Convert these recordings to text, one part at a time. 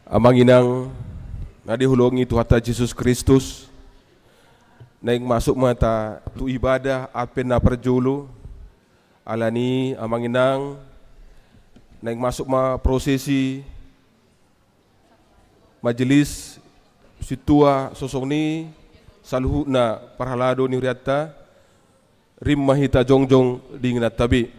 Amanginang nadihulungi Tuhan Yesus Kristus naing masuk mata tu ibadah apen na perjulu alani amanginang naing masuk ma prosesi majelis situa sosong ni saluhu na parhalado ni riata rim mahita jongjong dinginat tabi.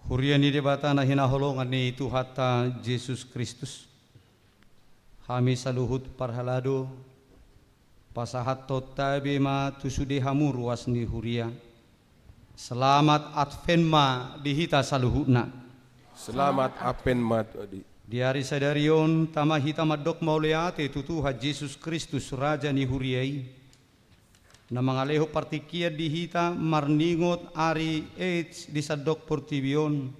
Hurian di debata na hinaholongan ni Tuhan Yesus Kristus. Kami saluhut parhalado pasahat totabe ma tusudi hamur ruas ni huria. Selamat advenma dihita saluhutna. Selamat apen Di hari sadarion tamahita madok mauleate tu Tuhan Yesus Kristus Raja ni huriai. Na mangaleho partikia dihita marningot ari AIDS di sadok portibion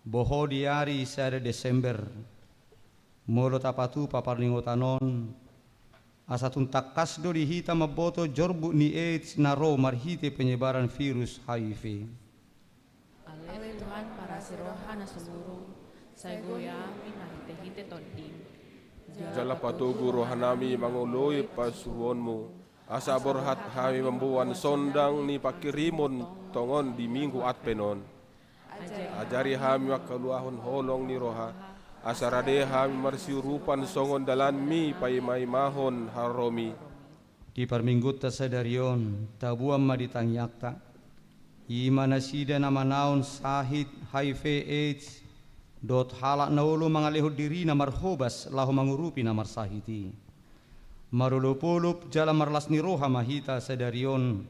boho di hari sada Desember molo tapatu paparningotanon asatun takasdo dihita maboto jorbu ni AIDS naro marhite penyebaran virus HIV. Ale Tuhan para sirohana seluruh saya goyami nahite-hite toding jala patugu rohanami mangului pasuwonmu. Asa borhat kami membuan sondang ni pakirimon tongon di minggu adpenon. Ajari kami makaluahon holong ni roha. Asa rade kami marsiurupan songon dalan mi paimai mahon haromi. Di perminggut ta sadarion tabuam maditangyakta. Imana sida nama naon sahid HIV AIDS dot halak naulu mangalihud diri na marhobas lahu mangurupi na marsahiti. Marulupulup jala marlas ni roha mahita sadarion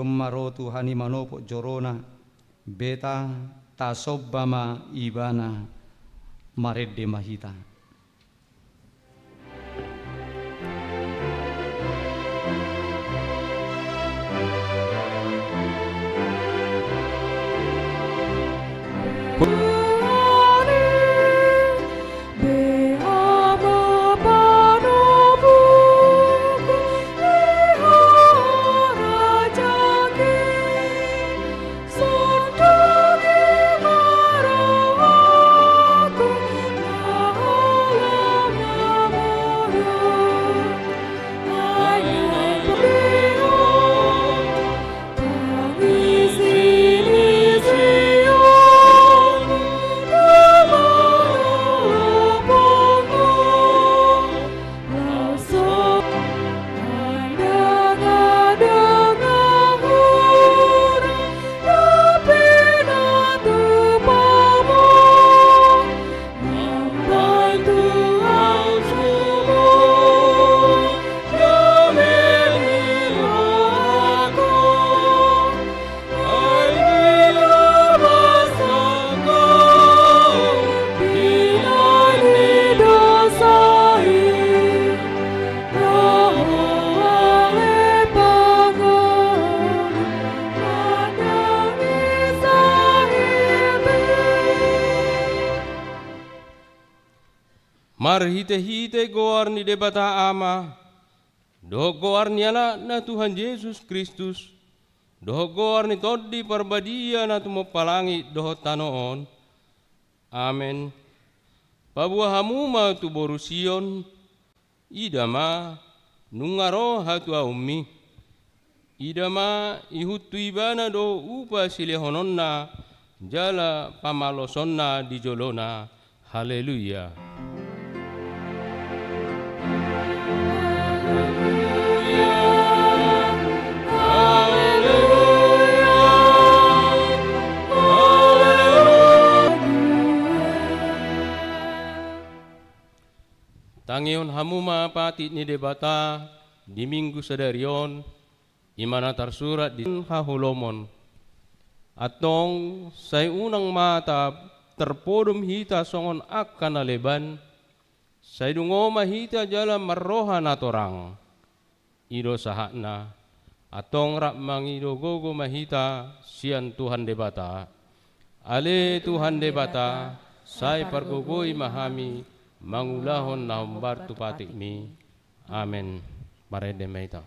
maro Tuhani manopo jorona beta tasobbama ibana maredde mahita. Marhite-hite goar ni debata ama, doh goar ni anak na Tuhan Yesus Kristus, doh goar ni todi parbadia na tumo palangi doh tanoon. Amen. Pabuah hamuma tu borusion, idama nungaro hatu ummi. idama ihut tuibana do upa silehononna jala pamalosonna di jolona. Haleluya. Tangion hamuma patit ni debata di minggu sadarion imana tersurat di hahulomon atong say unang mata terpodum hita songon akan aleban say dungo mahita jala marroha natorang ido sahakna atong rak mangido gogo mahita sian Tuhan debata ale Tuhan debata say pargogoi mahami mangulahon na humbar tupatik mi. Amen. Marede meita.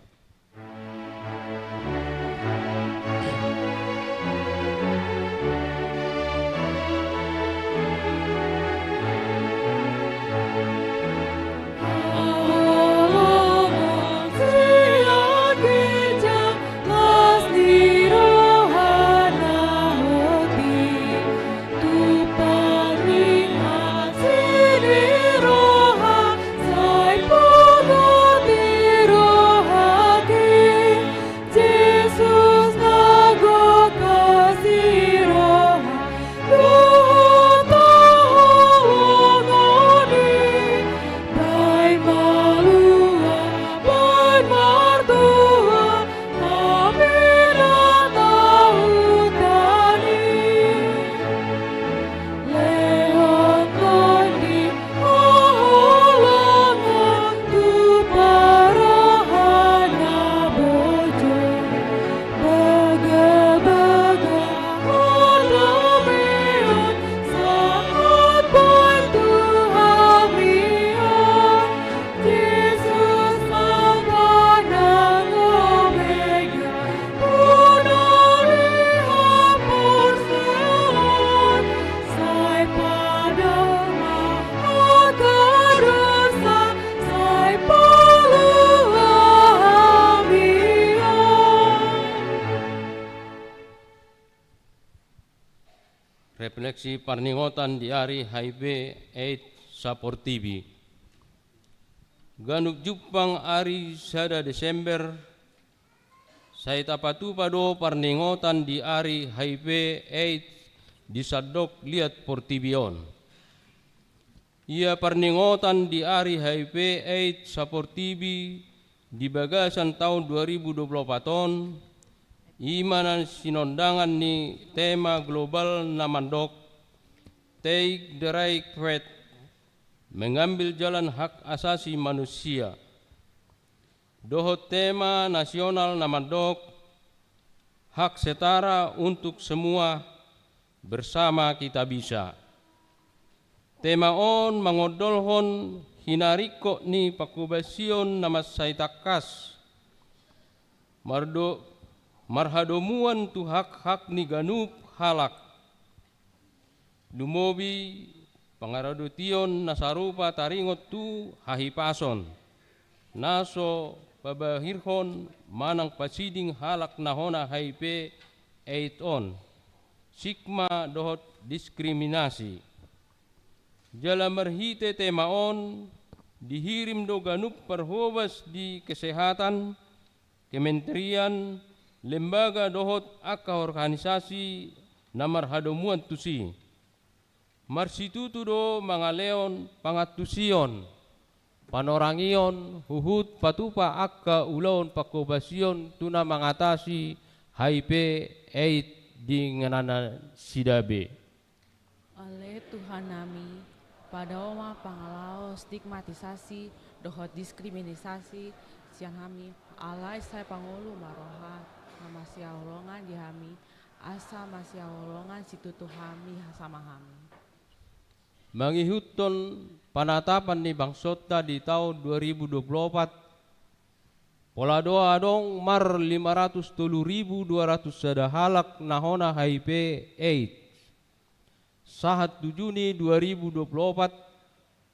Refleksi parningotan di hari HIV AIDS Saportibi. Ganuk jupang hari sada Desember saya tapatu pado parningotan di hari HIV AIDS di sadok liat portibion. Ia parningotan di hari HIV AIDS Saportibi di bagasan tahun 2024 imanan sinondangan ni tema global namandok Take the Right Path, mengambil jalan hak asasi manusia. Doho tema nasional namandok hak setara untuk semua, bersama kita bisa. Tema on mangodolhon hinariko ni pakubasion nama saitakas marhadomuan tu hak-hak ni ganup halak. Dumobi pangaradutiyon nasarupa taringot tu hahipason. Naso babahirhon manang pasiding halak nahona HIV AIDS Sigma dohot diskriminasi. Jala marhite temaon dihirim do ganup perhobas di kesehatan, kementerian, lembaga dohot aka organisasi namar hadomuan tusi. Marsitutu do mangaleon pangatusion, panorangion, huhut patupa aka ulaon pakobasion tuna mengatasi HIV AIDS di nganana sidabe. Oleh Tuhan nami, pada oma pangalao stigmatisasi, dohot diskriminasi, siang kami, alai saya pangulu maroha, nama siawolongan di kami, asa masiawolongan situtu kami sama kami. Mangihuton panatapan ni bangsota di tahun 2024, pola doa dong mar 503.200 sada halak nahona HIV AIDS. Sahat 7 Juni 2024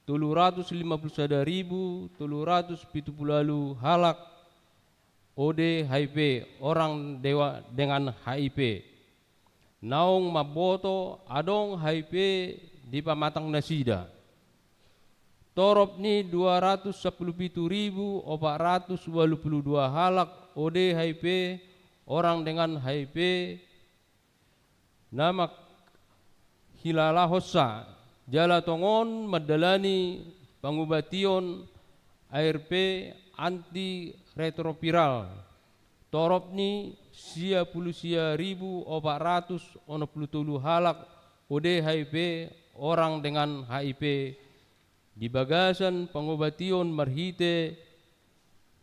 351.370 halak OD HIV orang dewa dengan HIV. Naung maboto adong HIV di pamatang nasida. Torop ni 217.482 halak OD HIV orang dengan HIV. Nama hilala hossa jala tongon madalani pangubation ARP anti retroviral. Torop ni 10.467 halak OD HIV orang dengan HIV. Di bagasan pangobation marhite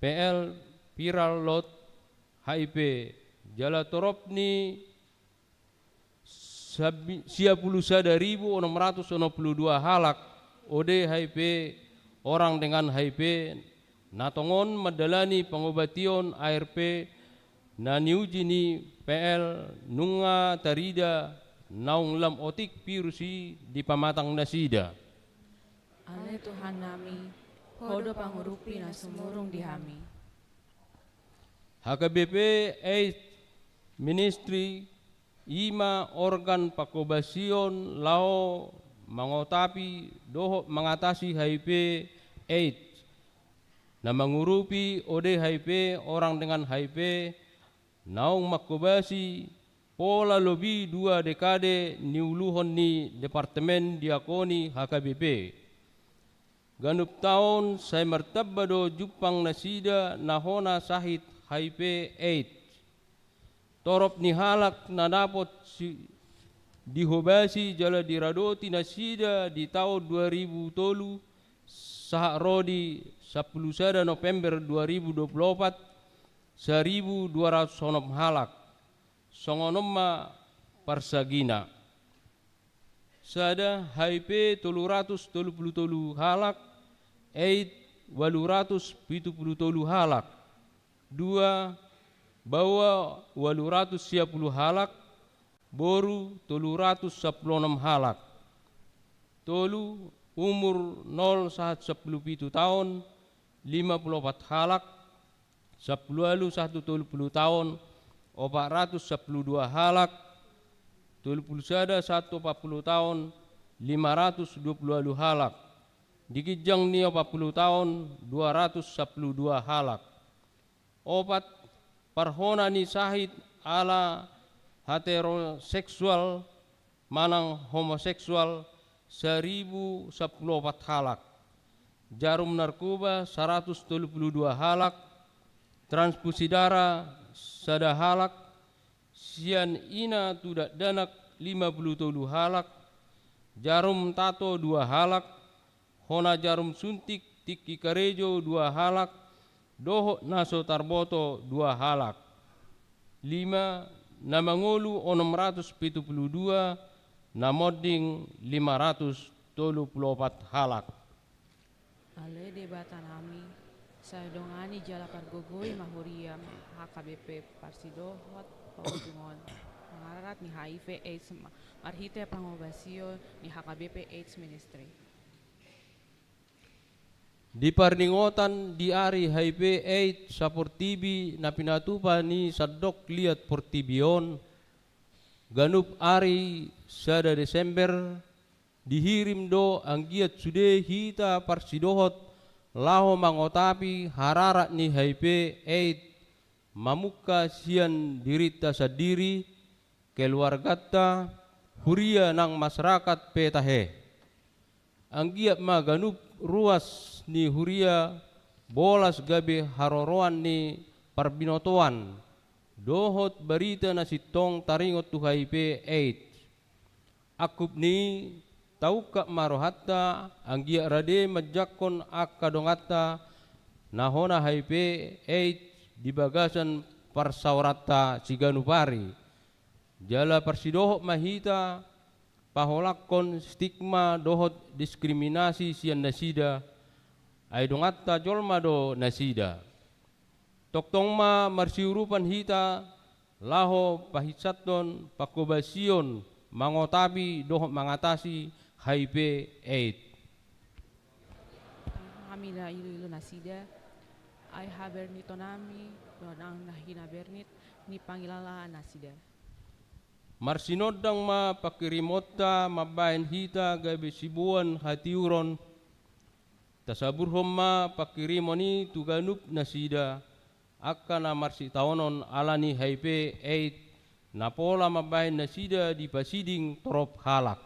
PL viral lot HIV. Jala torop ni 10.662 halak OD HIV orang dengan HIV. Natongon madalani pangobation ARP na niuji ni PL nunga tarida naung lam otik virusi di pamatang nasida. Ale Tuhan nami, hodo pangurupi na sumurung di hami. HKBP AIDS Ministry ima organ pakobasion lao mangotapi doho mengatasi HIV AIDS na mengurupi OD HIV orang dengan HIV naung makobasi pola lebih 2 dekade niuluhon ni Departemen Diakoni HKBP. Ganup tahun saya martabado jupang nasida nahona sahit HIV AIDS. Torop ni halak na dapat dihobasi jala diradoti nasida di tahun 2003 sahak rodi 10 November 2024 1.200 halak. Songonomma parsagina. Sada HIV 377 halak, AIDS 873 halak. 2 bawa 810 halak, boru 316 halak. Tolu umur 0-17 tahun 54 halak, 10-170 tahun 412 halak, 140 tahun 522 halak. Dikijang ni 40 tahun 212 halak. Opat parhona ni sahid ala heteroseksual manang homoseksual 1014 halak. Jarum narkoba 132 halak. Transfusi darah sada halak. Sian ina tudak danak 57 halak. Jarum tato 2 halak. Hona jarum suntik tiki karejo 2 halak. Doho naso tarboto 2 halak. 5 namangolu 672. Namoding 534 halak. Ale debatan nami, saya dongani jala pargogoi mahuriam HKBP Parsidohot Paudungon. Mengarat ni HIV AIDS marhite pangobasio ni HKBP AIDS Ministry. Di parningotan di ari HIV AIDS saportibi na pinatupa ni sadok liat portibion ganup ari sada Desember dihirim do ang giat sude hita Parsidohot laho mangotapi hararat ni HIV AIDS mamuka sian dirita sadiri keluargata huria nang masyarakat petahe. Ang giat maganup ruas ni huria bolas gabe haroroan ni parbinotoan dohot berita na sitong taringot tu HIV AIDS. Akup ni tauka marohatta ang giat rade majakon akadongata nahona HIV AIDS di bagasan parsawarata siganupari. Jala Parsidohot mahita paholakon stigma dohot diskriminasi sian nasida ay dongatta jolma do nasida. Toktongma marsiurupan hita laho pahisaton pakobasion mangotabi dohot mangatasi HIV AIDS. Kami na ilu nasida ay haber nito nami Donang nahina bernit ni pangilala nasida. Marsinodang ma pakirimota mabahin hita gabe sibuan hatiuron. Tasaburhom ma pakirimoni tuganup nasida. Akka na marsitaonon alani haipe 8 napola mabahin nasida di pasiding torop halak.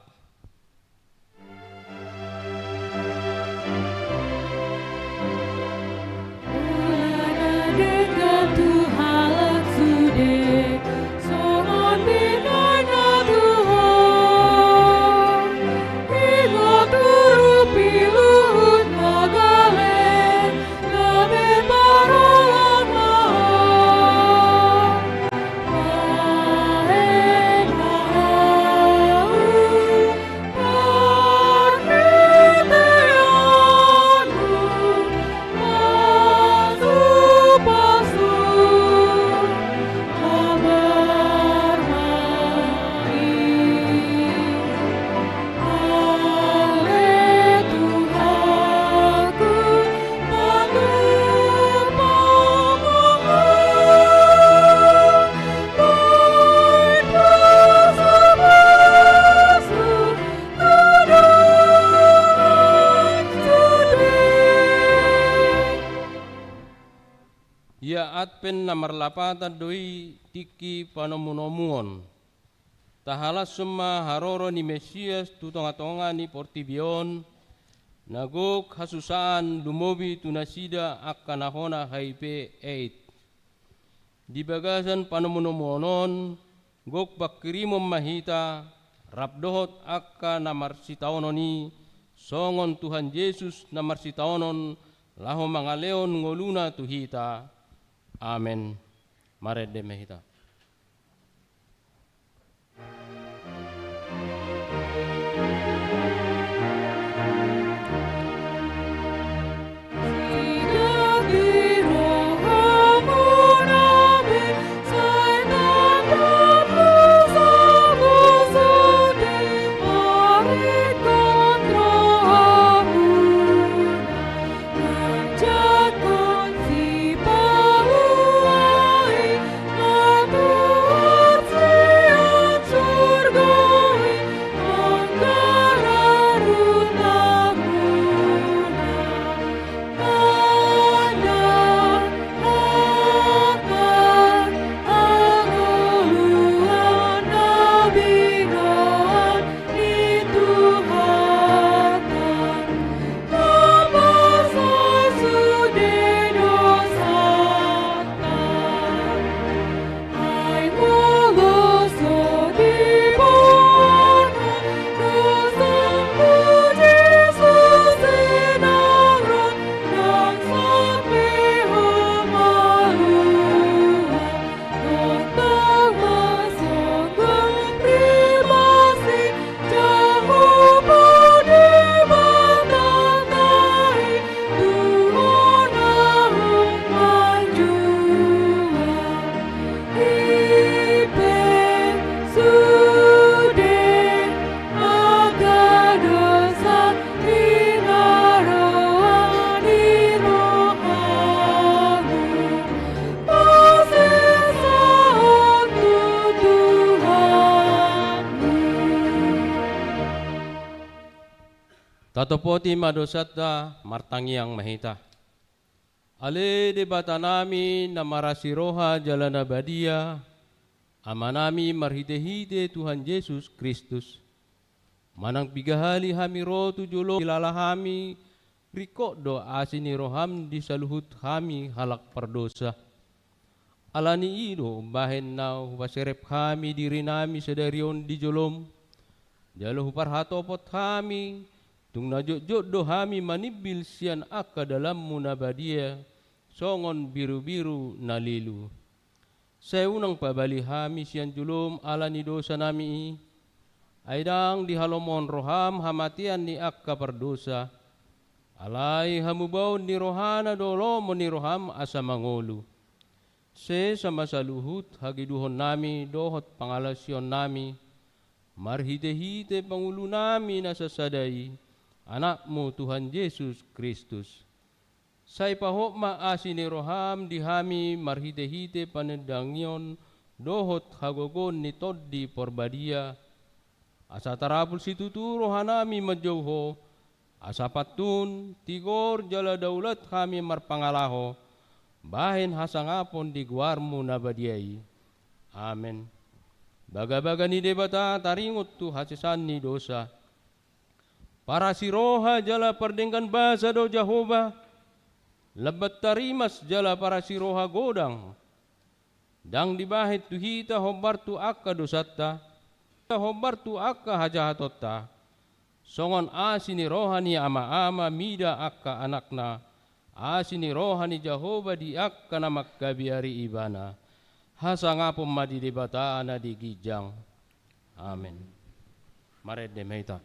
Atpen namar lapatan doi tiki panomunomuon. Tahala summa haroro ni Mesias tutonga-tonga ni portibion. Nagok hasusaan lumobi tunasida akanahona haipe 8. Di bagasan panomunomuonon gok bakirimom mahita rabdohot akka namar sitaononi songon Tuhan Yesus namar sitaonon laho mangaleon ngoluna tuhita. Amen. Mare de mehita. Tatopoti madosata martangiang mahita. Ale de batanami na marasiroha jalana badia, amanami marhite-hite Tuhan Yesus Kristus. Manang bigahali hami rotu julo ilalahami, riko do asini roham di saluhut kami halak perdosa. Alani ido bahen nau waserep kami diri nami sedarion di jolom. Jalo parhatopot kami, tung najok-jok do hami manibil sian akka dalam munabadia, songon biru-biru nalilu. Saya unang pabali hami sian julum alani dosa nami, aidang di halomon roham hamatian ni akka perdosa. Alai hamubaw ni rohana dolo mo ni roham asa mangolu. Se sama saluhut hagiduhon nami dohot pangalasyon nami, marhite-hite pangulo nami nasasadai, anakmu Tuhan Yesus Kristus. Sai pahokma asini roham dihami marhite-hite panedangion dohot hagogon ni toddi porbadia. Asa tarapul situtu rohanami majauho. Asa patun tigor jala daulat kami marpangalaho. Bahen hasangapon di guarmu nabadiai. Amen. Baga-baga ni debata taringot tu hasisan ni dosa. Para siroha jala perdengkan basa do Jehovah. Lebat tarimas jala para siroha godang. Dang dibahit tu hita hobar tu akka dosata. Hobar tu akka hajahatota. Songon asini rohani ama-ama mida akka anakna. Asini rohani Jehovah di akka namak kabiari ibana. Hasangapom madi debata ana di gijang. Amen. Mared demeta.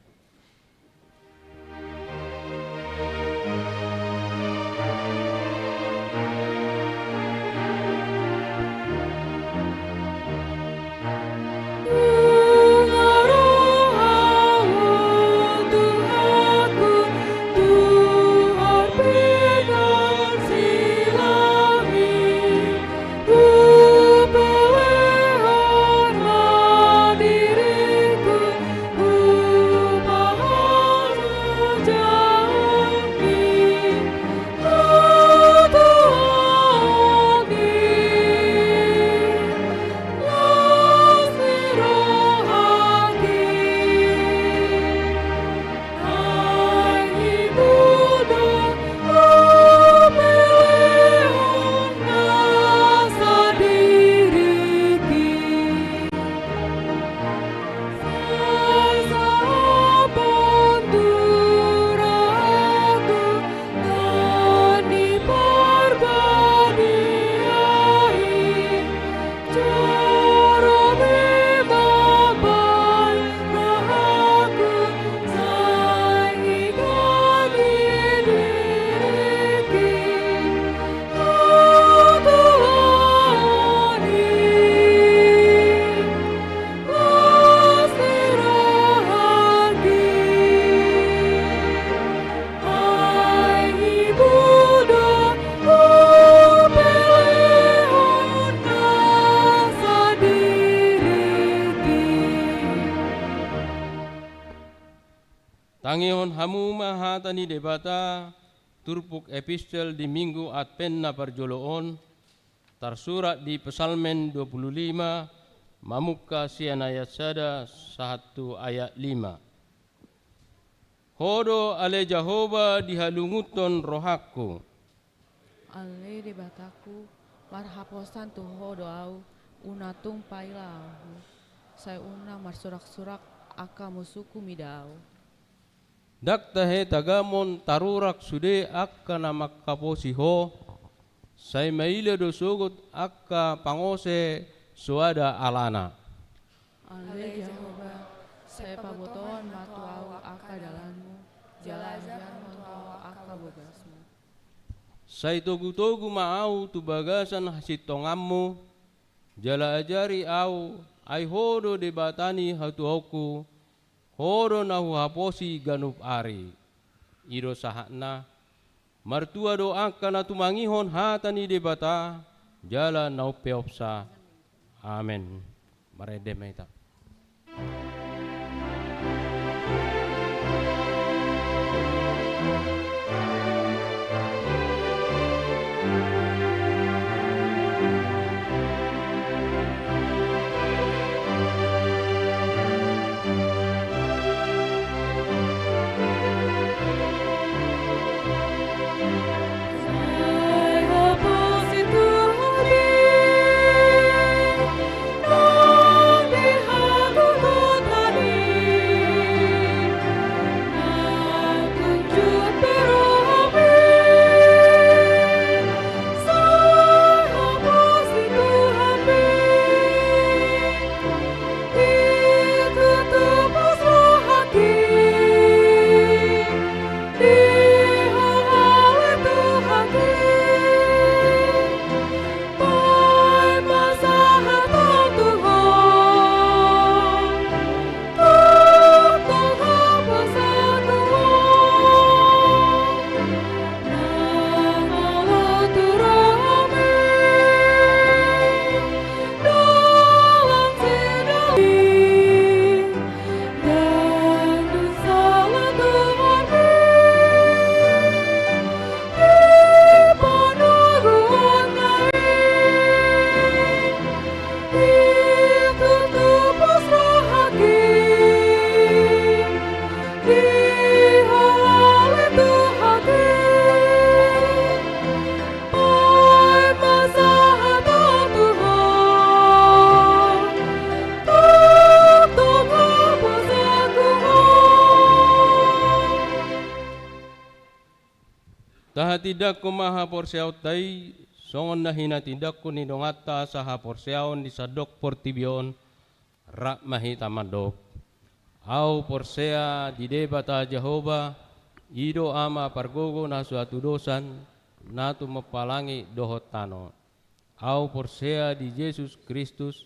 Tangihon hamu mahatani debata turpuk epistel di minggu Advent na parjoloon tersurat di Psalmen 25 mamuka sian ayat sada 1 ayat 5. Hodo ale Jehovah dihalunguton rohaku. Ale debataku marhaposan tu hodo au unatung pailau. Saya una marsurak-surak aka musuku midau. Dak tahe tagamon tarurak sude akka namak kaposiho. Say maila do sugut akka pangose suada alana. Ale Jehovah, saya pabotoan matu au aka dalanmu, jalajan matu aka bogasmu. Say togu-togu maau tu bagasan hasitongammu, jala ajari au ai hodo debatani hatuhoku, hodo nahu haposi ganup ari. Ido sahakna, martua doa kana tumangihon hatani debata, jala nau peopsa. Amen. Maredemeta. Di Saha tidak ko maha porsiaw tay, songon na hinatindak ko ni dongata saha porsiaon di sadok portibion, rak mahita madok. Au porsea di debata Jehova, ido ama pargogo na suatu dosan, natu mepalangi dohot tano. Au porsea di Yesus Kristus,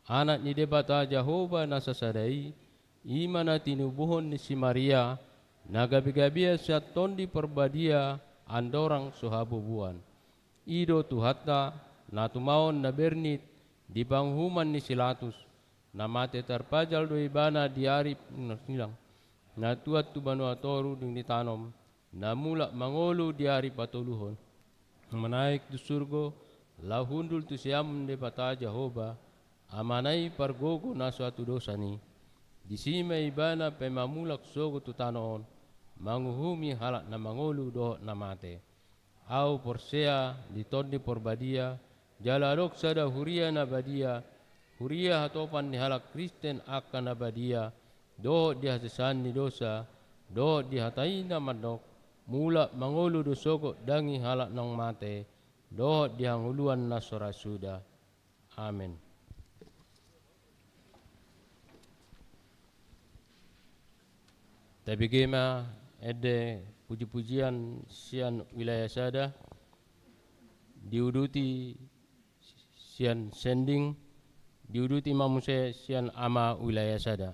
anak ni debata Jehova na sasadai, imana tinubuhon ni si Maria, nagabi-gabia siat tondi perbadia, andorang suhabubuan. Ido tuhata, natu maon na bernit, di panghuman ni silatus, na mate terpajal do ibana diari silang, na tuat tu banua toru ding ditanom, na mula mangolu diari patuluhon, menaik tu surgo, lahundul tu siam de bata Jehova, amanai pargogo na suatu dosani, di sima ibana pemamulak sogo tu tanoon, manguhumi halak na mangolu do na mate. Au porsea di tondi porbadia, jaladok sada huria na badia, huria hatopan ni halak Kristen akan abadia, do dihasesan ni dosa, do dihatai na madok, mula mangolu dosoko dangi halak nang mate, do dihanguluan na sorasuda. Amin. Tapi kema ede puji-pujian sian wilayah sada, diuduti sian sending, diuduti mamuse sian ama wilayah sada.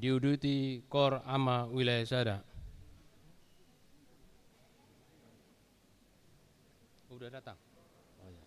diuduti kor ama wilayah sada. Udah datang. Oh, ya.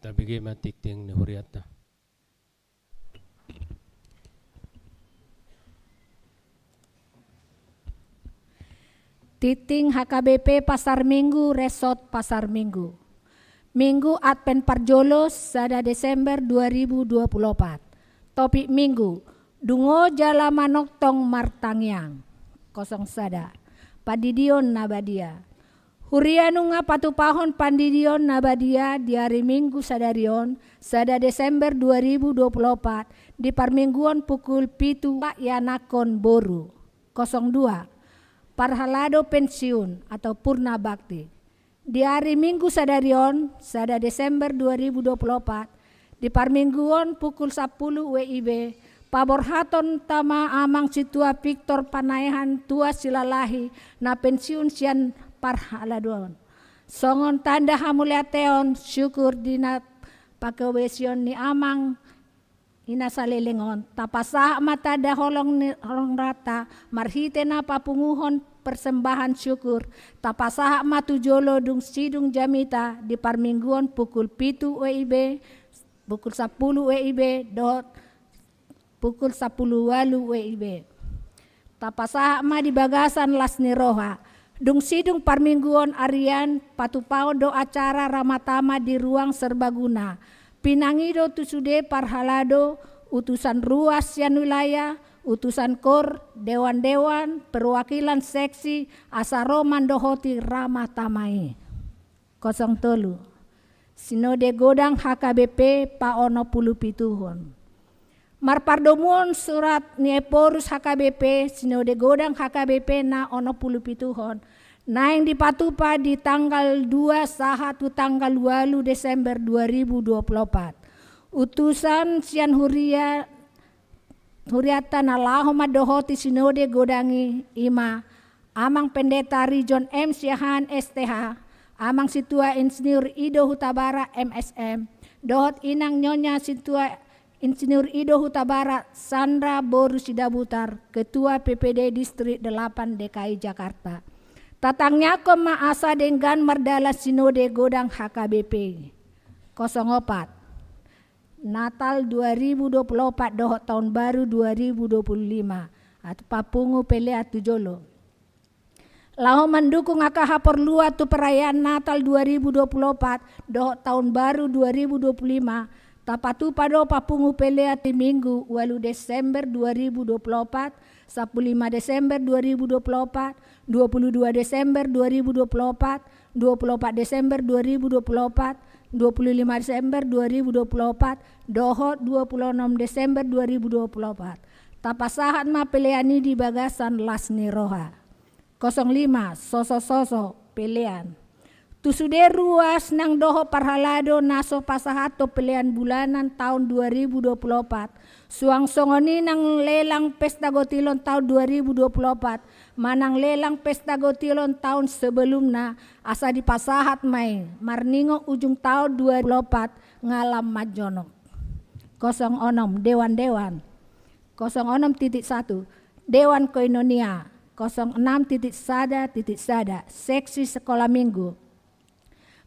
Tabigi matikting ni huriata. Titing HKBP Pasar Minggu Resort Pasar Minggu. Minggu Advent Parjolos sada Desember 2024. Topik Minggu, Dungo Jala Manok Tong Martangyang. Kosong sada. Padidion Nabadia. Hurianunga patupahon Pandidion Nabadia di hari Minggu sadarion sada Desember 2024 di Parmingguan pukul 7 Pak Yanakon Boru. 02. Parhalado Pensiun atau Purna Bakti. Di hari Minggu sadarion, sada Desember 2024, di Parmingguan pukul 10 WIB, paborhaton tama amang situa Victor Panayahan tua silalahi na pensiun sian parhaladon. Songon tanda hamuliateon syukur dina pakawesion ni amang inasalilingon tapasah mata daholong rata marhite na papunguhon persembahan syukur tapasah matujolo dung sidung jamita di Parmingguan pukul 7 WIB pukul 10 WIB dot pukul 10 walu WIB tapasah ma di bagasan Lasni Roha dung sidung Parmingguan Arian patupao do acara ramatama di ruang serbaguna pinangido tusude parhalado utusan ruas yan wilayah utusan kor, dewan-dewan, perwakilan seksi, asaro mandohoti ramah tamai. 03. Sinode Godang HKBP Paono Pulu Pituhon. Marpardomuon surat Nieporus HKBP, Sinode Godang HKBP na ono Pulu Pituhon. Naing dipatupa di tanggal 2 sahatu tanggal 8 Desember 2024. Utusan Sian Huriata nalaho madohoti Sinode Godangi Ima Amang Pendeta Rijon M. Siahan STH Amang Situa Insinyur Ido Hutabara MSM Dohot Inang Nyonya Situa Insinyur Ido Hutabara Sandra Boru Sidabutar Ketua PPD Distrik 8 DKI Jakarta Tatangnya maasa dengan Merdala Sinode Godang HKBP 04 Natal 2024 dohot tahun baru 2025 atau papungu pelea tujolo. Laho mendukung akaha perlua tu perayaan Natal 2024 dohot tahun baru 2025 tapatu pado papungu pelea ti Minggu 8 Desember 2024, 15 Desember 2024, 22 Desember 2024, 24 Desember 2024, 25 Desember 2024, dohot 26 Desember 2024. Tapasahat ma peleani di bagasan Lasni Roha. 05 Soso pelean. Tusude ruas nang doho parhalado naso pasahato pelean bulanan tahun 2024. Suang songoni nang lelang pesta gotilon tahun 2024. Manang lelang pesta gotilon tahun sebelumnya asa dipasahat mai marningo ujung tahun 2024 ngalam majono. 06 Dewan-dewan. 06.1 Dewan Koinonia. 06.sada seksi sekolah minggu.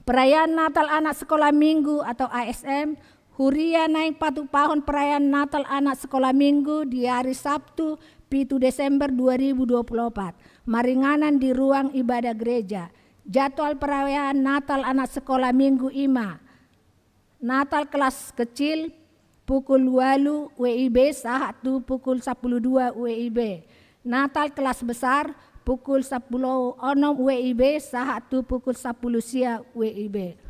Perayaan Natal Anak Sekolah Minggu atau ASM Huria naik patupahon perayaan Natal Anak Sekolah Minggu di hari Sabtu 7 Desember 2024 maringanan di ruang ibadah gereja. Jadwal perayaan Natal Anak Sekolah Minggu IMA Natal kelas kecil pukul 8 WIB sahatu pukul 12 WIB. Natal kelas besar pukul 10 WIB sahatu pukul 10 sia WIB.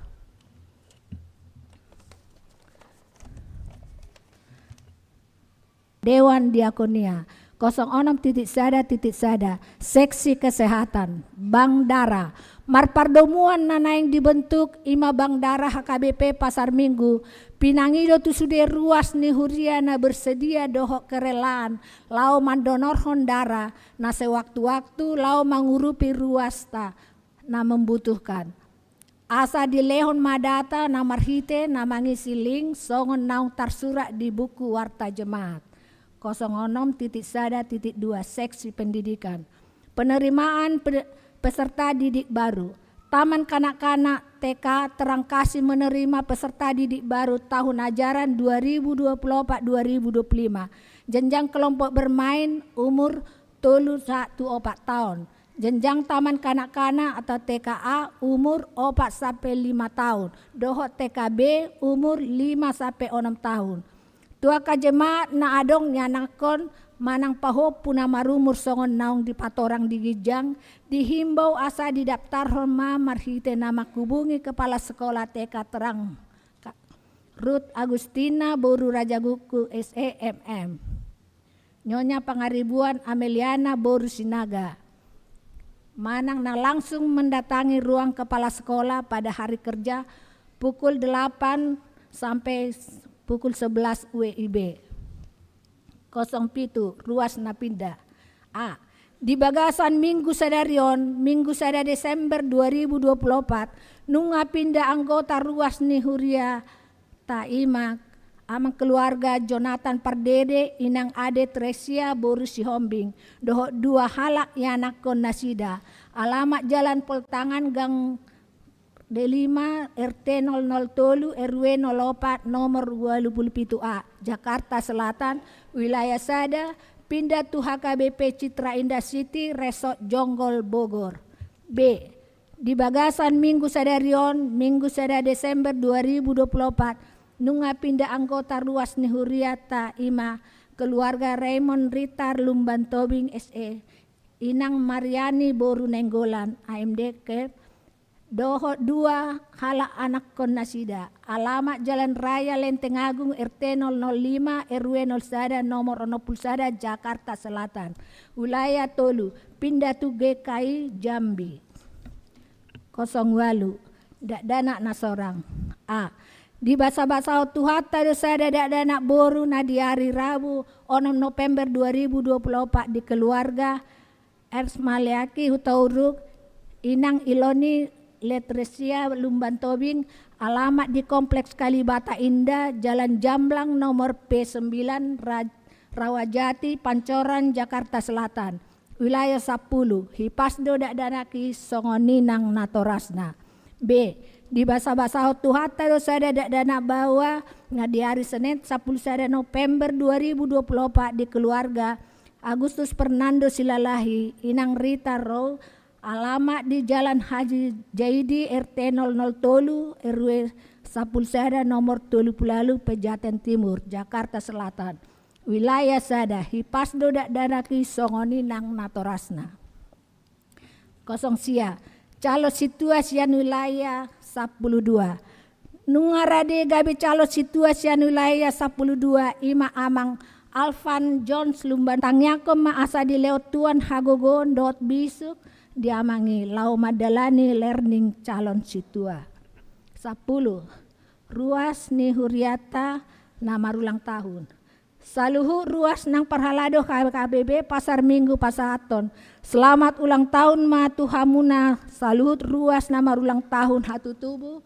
Dewan Diakonia 06.sada seksi kesehatan Bank Darah marpardomuan nanaing dibentuk Ima Bank Darah HKBP Pasar Minggu pinangido tu sude ruas ni huriana bersedia dohok kerelaan lau mandonorhon darah na sewaktu-waktu lau mengurupi ruas ta na membutuhkan asa dilehon madata na marhite na mangisi link songon naung tarsurat di buku warta jemaat 06.sada.2 seksi pendidikan penerimaan peserta didik baru Taman Kanak-Kanak TK Terangkasih menerima peserta didik baru tahun ajaran 2024-2025. Jenjang kelompok bermain umur 3-4 tahun. Jenjang Taman Kanak-Kanak atau TKA umur 4-5 tahun. Dohot TKB umur 5-6 tahun. Tuaka jemaat na adong nyanakon manang paho puna marumur songon naung di patorang di Gijang dihimbau asa didaftar horma marhite nama kubungi kepala sekolah TK Terang Ruth Agustina Boru Rajaguku SEMM. Nyonya Pangaribuan Ameliana Boru Sinaga. Manang na langsung mendatangi ruang kepala sekolah pada hari kerja pukul 8 sampai pukul 11 WIB. 07 ruas napinda. A. Di bagasan Minggu Sadarion, Minggu Sada Desember 2024, nunga pindah anggota ruas ni Huria Taima amang keluarga Jonathan Pardede inang ade Tresia Boru Sihombing doho 2 halak yanak kon nasida alamat Jalan Poltangan Gang D5 RT 003 RW 04 nomor 27A Jakarta Selatan wilayah Sada pindah tu HKBP Citra Indah City Resort Jonggol Bogor. B. Di bagasan Minggu Sadarion Minggu Sada Desember 2024 nunga pindah anggota ruas Nihuriata Ima keluarga Raymond Ritar Lumban Tobing SE inang Mariani Boru Nenggolan AMD ke doho 2 halak anak kon nasida alamat Jalan Raya Lenteng Agung RT 005 RW 01 nomor 01 Jakarta Selatan wilayah Tolu pindah tu GKI Jambi 08 dak dana nasorang. A. Di basa-basa tuhata dosada dak dana boru na di hari Rabu 6 November 2024 di keluarga Ers Maliaki Hutauruk inang Iloni Letresia Lumban Tobing alamat di Kompleks Kalibata Indah Jalan Jamblang nomor P9 Rawajati Pancoran Jakarta Selatan wilayah 10 Hipasdo dak danaki songoninang natorasna. B. Di basa-basa tuhata dosada dak dana bawa ngadi hari Senin 10 November 2024 di keluarga Agustus Fernando Silalahi inang Rita Row alamat di Jalan Haji Jaidi RT 003 RW 10 nomor 30 Pejaten Timur Jakarta Selatan wilayah Sada Hipasdo dak danaki songoninang natorasna. 0 sia calo situasian wilayah 12 nungarade gabe calo situasian wilayah 12 ima amang Alvan Jones Lumban tangyako maasa di lewat tuan hagogon dot bisuk diamangi lau madalani learning calon situa. 10 ruas ni Huriata nama ulang tahun saluhu ruas nang parhalado KBB Pasar Minggu Pasahaton. Selamat ulang tahun ma Tuhamuna. Saluhut ruas nama ulang tahun hatu tubuh.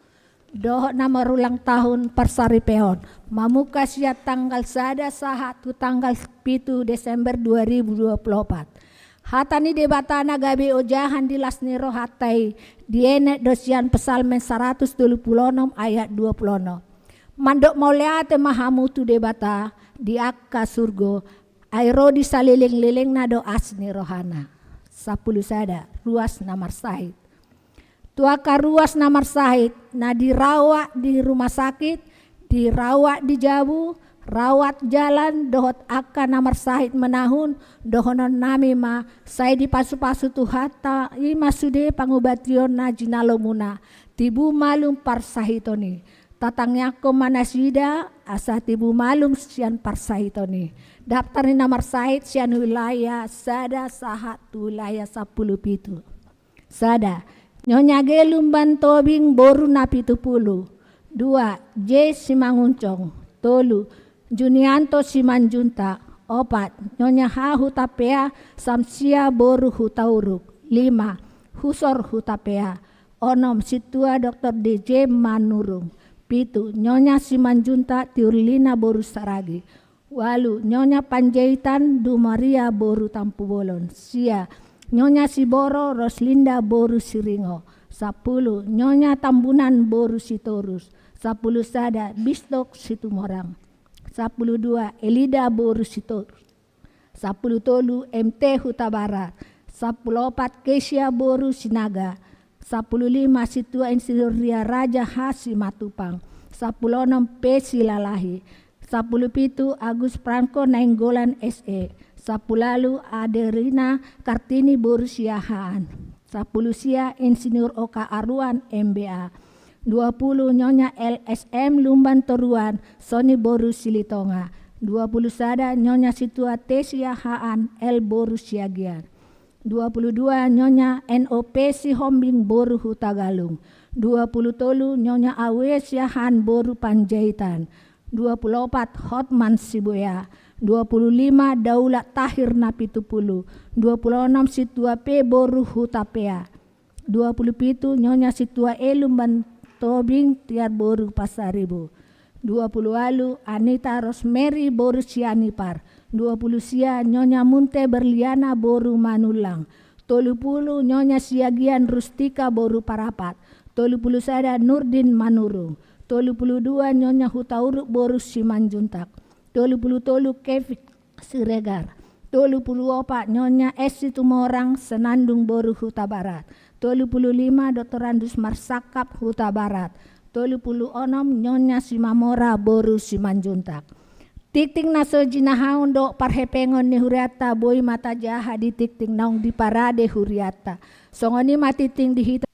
Doh nama ulang tahun Persaripeon. Mamuka sia tanggal sada sahatu tanggal 7 Desember 2024. Hatani debatana gabe ojahan di lasniro hatai diene dosian pesalmen 126 ayat 26. Mandok mauleate mahamutu debata di akka surgo airo di saliling-liling nado asni rohana 10 sada ruas namar sahid tuaka ruas namar sahid na dirawat di rumah sakit dirawat di Jabu rawat jalan dohot akka namar sahid menahun dohonon nami ma saya di pasu-pasu tuhata ima sude pangubation na jinalomuna tibu malum parsahitoni tatangnya ko manasida asa tibu malum sian parsahitoni daftar ni namar sahid sian wilayah sada sahat wilayah 10 pitu sada nyonya Lumban Tobing Boru napi 70 2 J Simanguncong tolu Junianto Simanjunta 4 nyonya Hahu Tapea Samsia Boru Hutauruk 5 Husor Hutapea 6 Situa Dr. DJ Manurung Pitu nyonya Simanjunta Tiurlina Boru Saragi 8 nyonya Panjaitan Dumaria Boru Tampu Bolon sia nyonya Siboro Roslinda Boru Siringo 10 Nyonya Tambunan Boru Sitorus. 10 Sada Bistok Situmorang. 10 Elida Boru Sitorus. 10 Tolu MT Huta Barat. 10 Kesia Boru Sinaga. 10 Situa Insinyur Ria Raja Hasi Matupang. 10 Pesi Lalahi. 10 Agus Pranko Nainggolan SE. 10 Aderina Kartini Boru Siahaan. 10 Sia Insinyur Oka Aruan MBA. 20 Nyonya LSM Lumban Toruan Soni Boru Silitonga. 20 Sada Nyonya Situa Tesia Haan L Boru Siagian. 22 Nyonya NOP Sihombing Boru Hutagalung. 20 Tolu Nyonya Awe Siahan Boru Panjaitan. 24 Hotman Siboya. 25 Daulat Tahir Napitupulu. 26 Situa P Boru Hutapea. 27 Nyonya Situa Lumban Tobing Tiar Boru Pasaribu. 20 Anita Rosemary Boru Sianipar. 20 Sia Nyonya Munte Berliana Boru Manulang. 30 Nyonya Siagian Rustika Boru Parapat. 30 Sada Nurdin Manurung. 32 Nyonya Hutauruk Boru Simanjuntak. 30 Tolu Kevik Siregar. 34 Nyonya Esi Tumorang Senandung Boru Huta Barat. 35 Dr. Andus Marsakap Huta Barat. 36 Nyonya Simamora Boru Simanjuntak. Tikting naso jinahaun dok parhepengon ni huriata boy mata jaha di tikting naung di parade huriata. Songoni matiting di hita.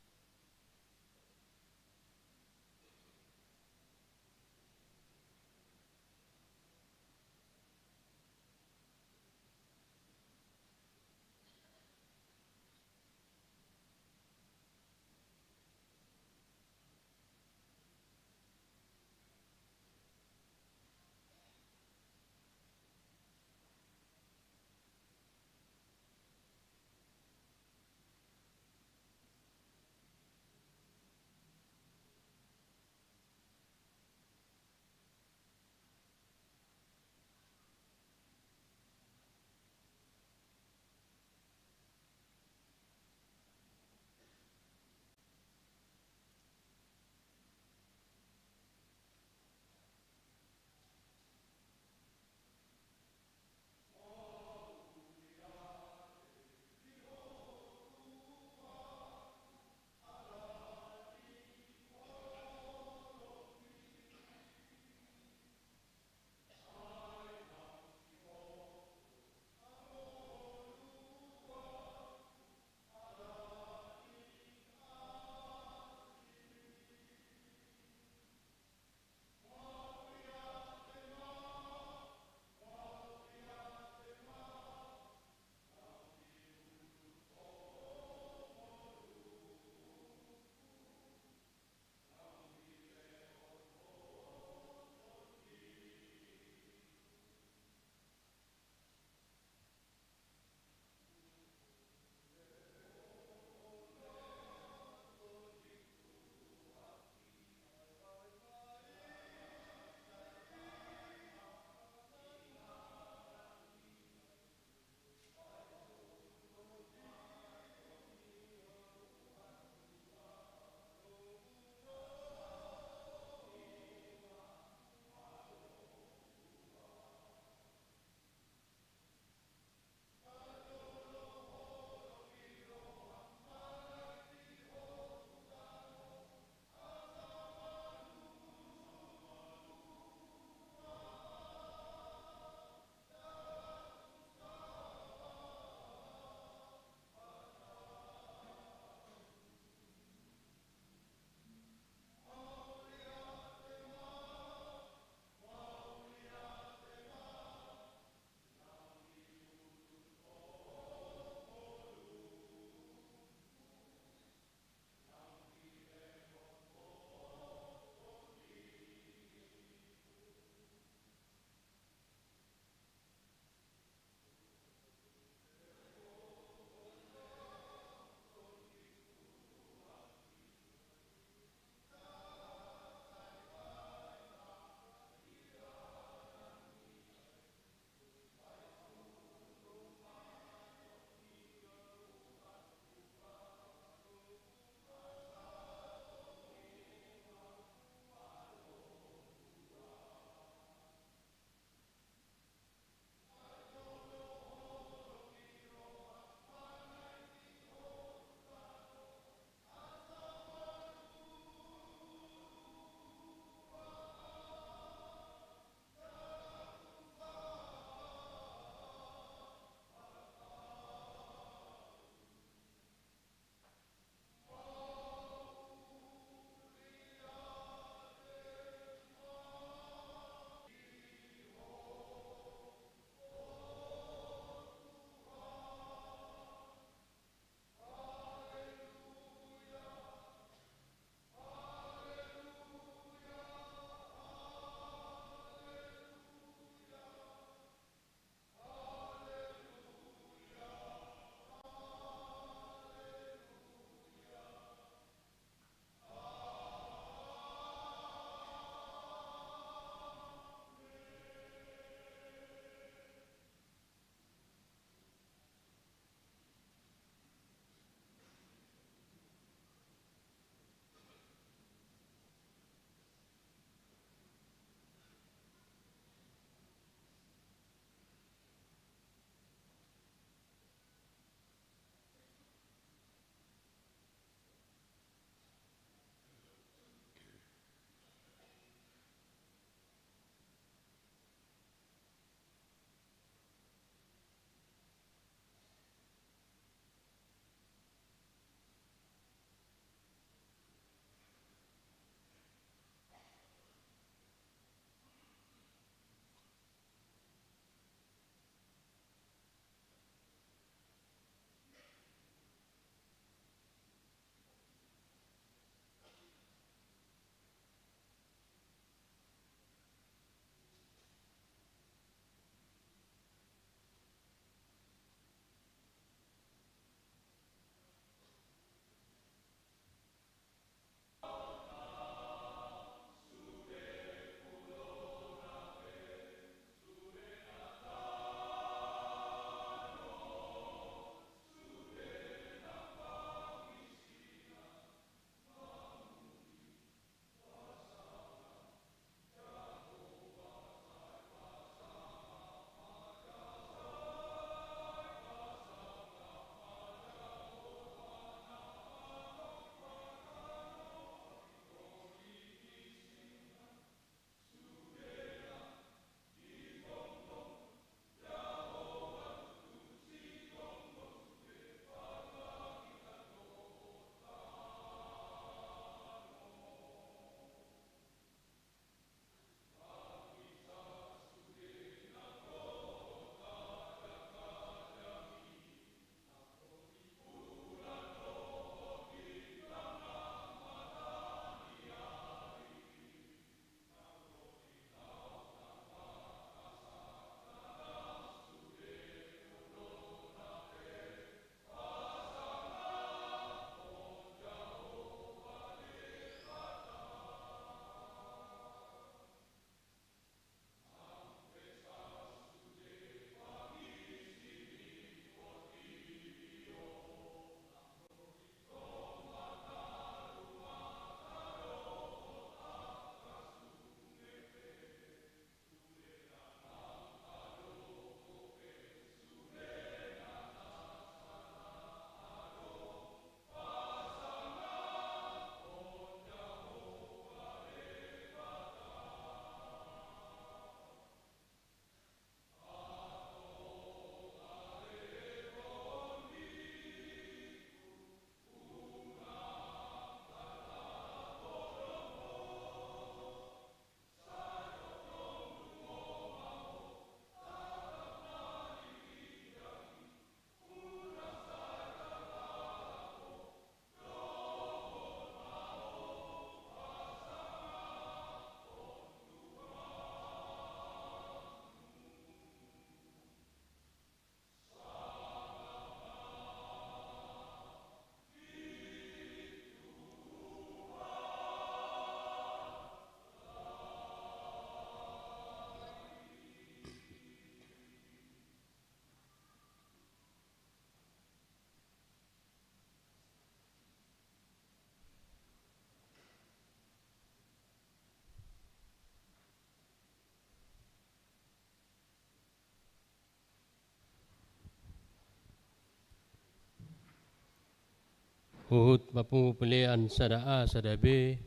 Uhut papungu pelean sada A sada B.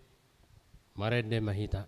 Marende mahita.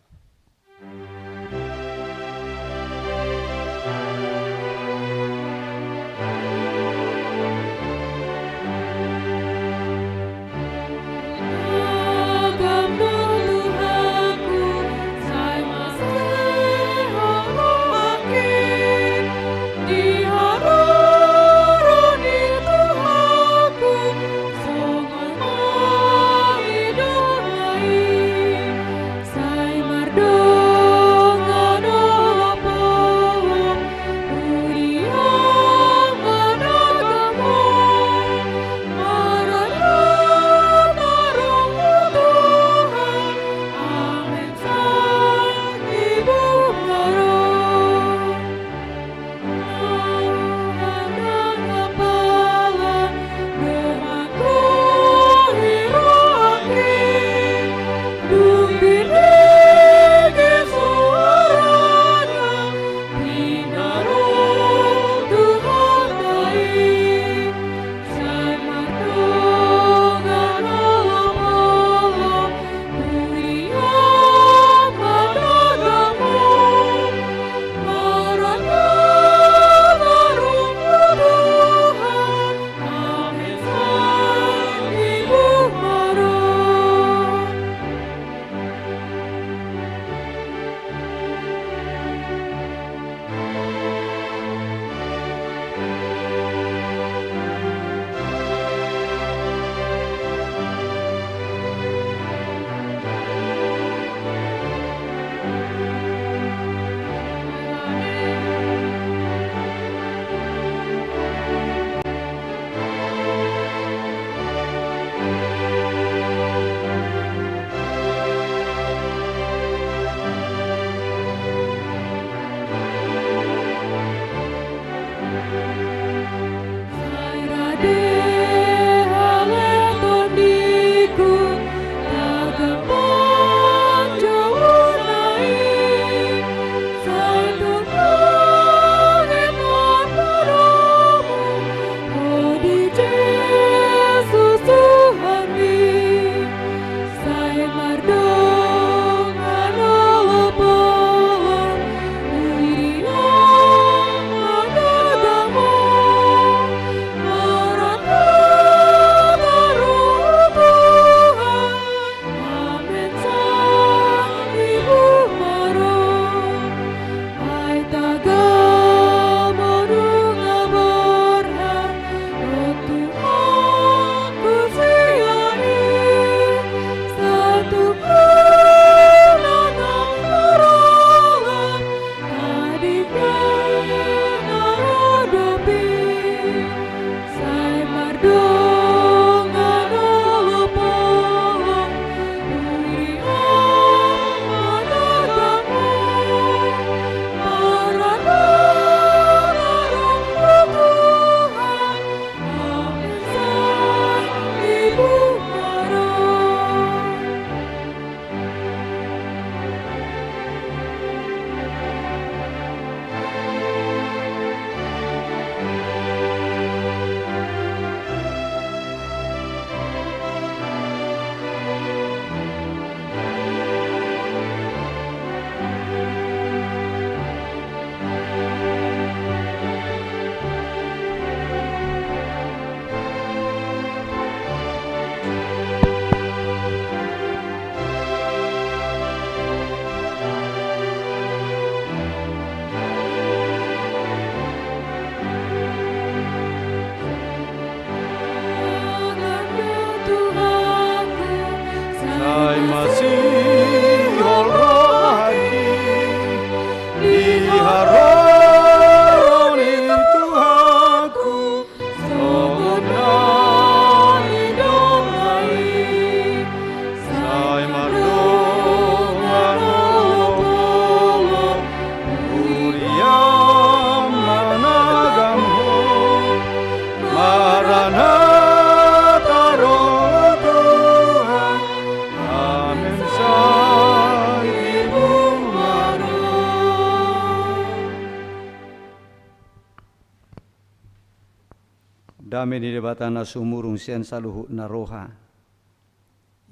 Dame di debatana sumurung sian saluhu naroha.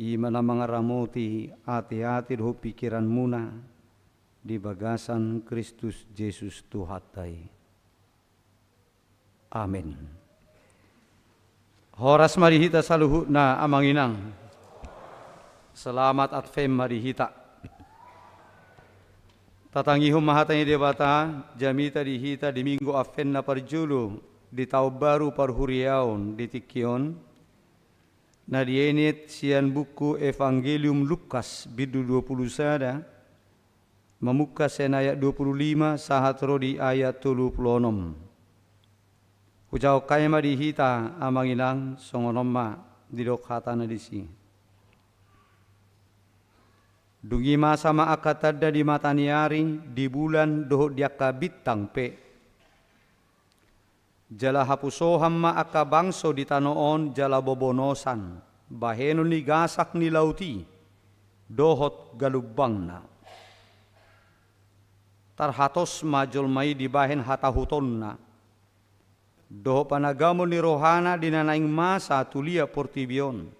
Imana mangaramuti hati-hati doh pikiran muna di bagasan Kristus Yesus Tuhatai. Amin. Horas marihita saluhutna amanginang. Selamat Advent marihita. Tatangihum mahatanya debata jamita dihita di minggu Advent na parjulu di tahun baru parhuriaon di Tikion. Na dienit sian buku Evangelium Lukas bidu 20 sada memuka sen ayat 25 sahatro di ayat 36. Hujau kaima dihita amanginang songonomma didok hatana disi. Dungi masa maakatada di mataniari di bulan doh diaka bitang pe. Jala hapusoham maaka bangso di tanoon jala bobonosan. Baheno ni gasak ni lauti. Dohot galubang na. Tarhatos majol may di bahen hatahuton na. Doho panagamo ni rohana dinanaing masa tulia portibion.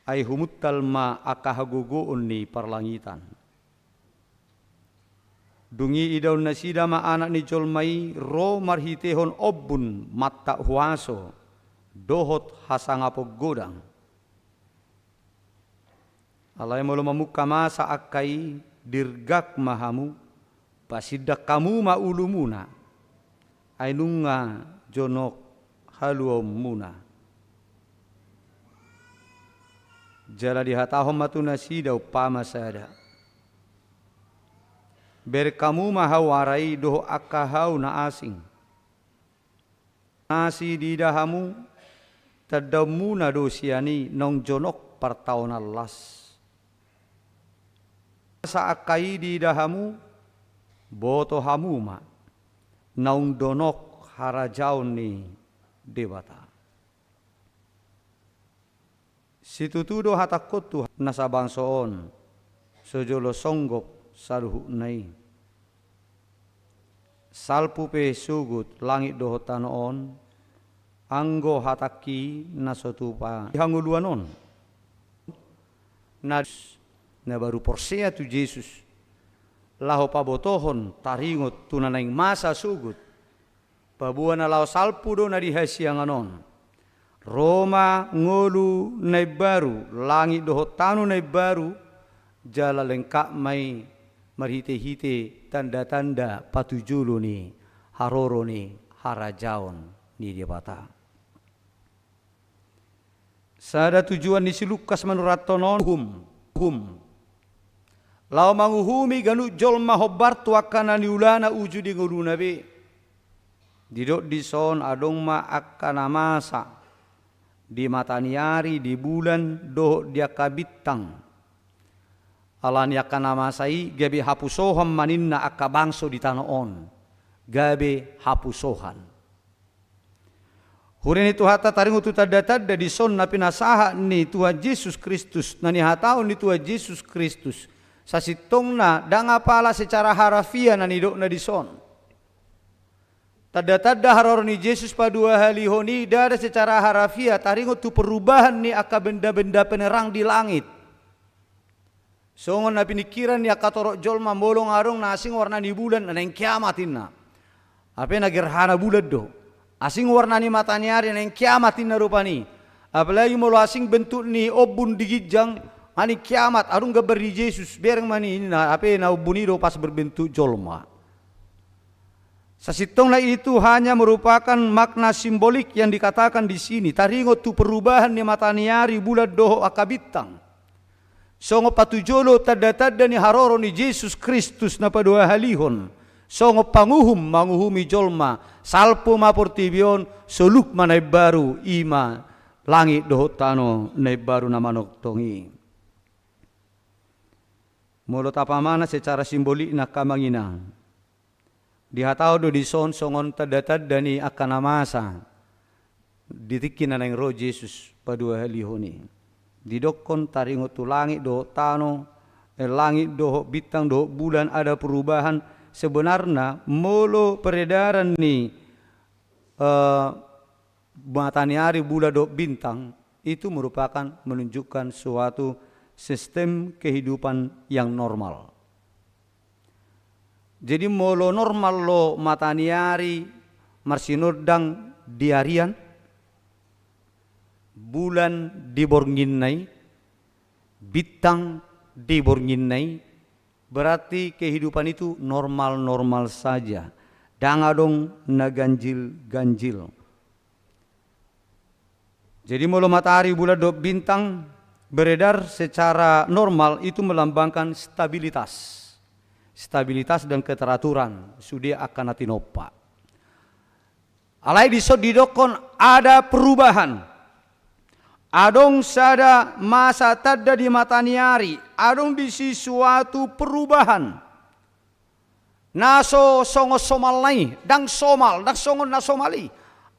Ay humuttal ma akahagugoon ni parlangitan. Dungi idaw na sida maanak ni Jolmay ro marhitehon obun mata huaso dohot hasangapog godang. Alay mo lumamuka masa akay dirgak mahamu pasidak kamu maulu muna ay nunga jonok haluom muna. Jala dihatahom matuna sidaw pamasada. Berkamu mahawarai doh akahau na asing. Nasi didahamu tadamu na dosiani nong jonok partaon alas. Sa akai didahamu boto hamuma naung donok harajaun ni debata. Situtudo hatakot tu nasabangsoon sojolo songgok saluhu nai. Salpu pe sugut langit doho tanoon anggo hataki nasotupa hanguluanon. Na baru porsea tu Yesus laho pabotohon taringot tunanaing masa sugut pabuan na lao salpu do na dihasianganon. Roma ngolu nai baru langit doho tanu nai baru jala lengkap mai marhite-hite tanda-tanda patujulu ni haroro ni harajaon ni debata. Sada tujuan ni si Lukas menurut tonon hum. Lau manguhumi ganu jolma hobar tuakana ni ulana uju di nguruna be. Didok dison adong ma akana masa di mataniari di bulan doh dia kabitang. Alan yakana masai gabe hapusohan maninna akka bangso di tanoon. Gabe hapusohan. Hurin itu hata taringu tu tada-tada di son na pinasaha ni Tuhan Yesus Kristus. Na ni hataon ni Tuhan Yesus Kristus. Sa sitong na danga pala secara harafiah na nidok na di son. Tada-tada haror ni Yesus padua halihoni dada secara harafiah taringu tu perubahan ni akka benda-benda penerang di langit. Songon na pinikiran niya katorok jolma molong arong na asing warna ni bulan na yang kiamatin na. Apa na gerhana bulan do. Asing warna ni matanyari na yang kiamatin na rupani. Apalagi molo asing bentuk ni obun digijang ani kiamat arung gabar di Yesus bereng mani ini na apa na obun do pas berbentuk jolma. Sasitong na itu hanya merupakan makna simbolik yang dikatakan di sini. Taringot tu perubahan ni matanyari bulan doho akabitang. Songo patujolo tada-tada ni haroro ni Yesus Kristus na padua halihon. Songo panguhum manguhumi jolma. Salpo maportibion soluk manay baru ima. Langit dohotano nay baru na manok tongi. Mulot apamana secara simbolik na kamanginang. Dihatao do di son songon tada-tada ni akanamasa. Ditikin na ng roh Jesus padua halihoni. Didokon taringot tu langit do tano, langit do bintang do bulan ada perubahan. Sebenarnya molo peredaran ni mataniari bulan do bintang itu merupakan menunjukkan suatu sistem kehidupan yang normal. Jadi molo normal lo mataniari marsinodang diarian, bulan dibornginnai, bintang dibornginnai, berarti kehidupan itu normal-normal saja. Dangadong naganjil-ganjil. Jadi molo matahari, bulan, bintang beredar secara normal itu melambangkan stabilitas. Stabilitas dan keteraturan sudah akan natinopa. Alai didokon ada perubahan. Adong sada masa tada di mataniari, adong bisi suatu perubahan. Naso songo somalai, dang somal, dang songo nasomali.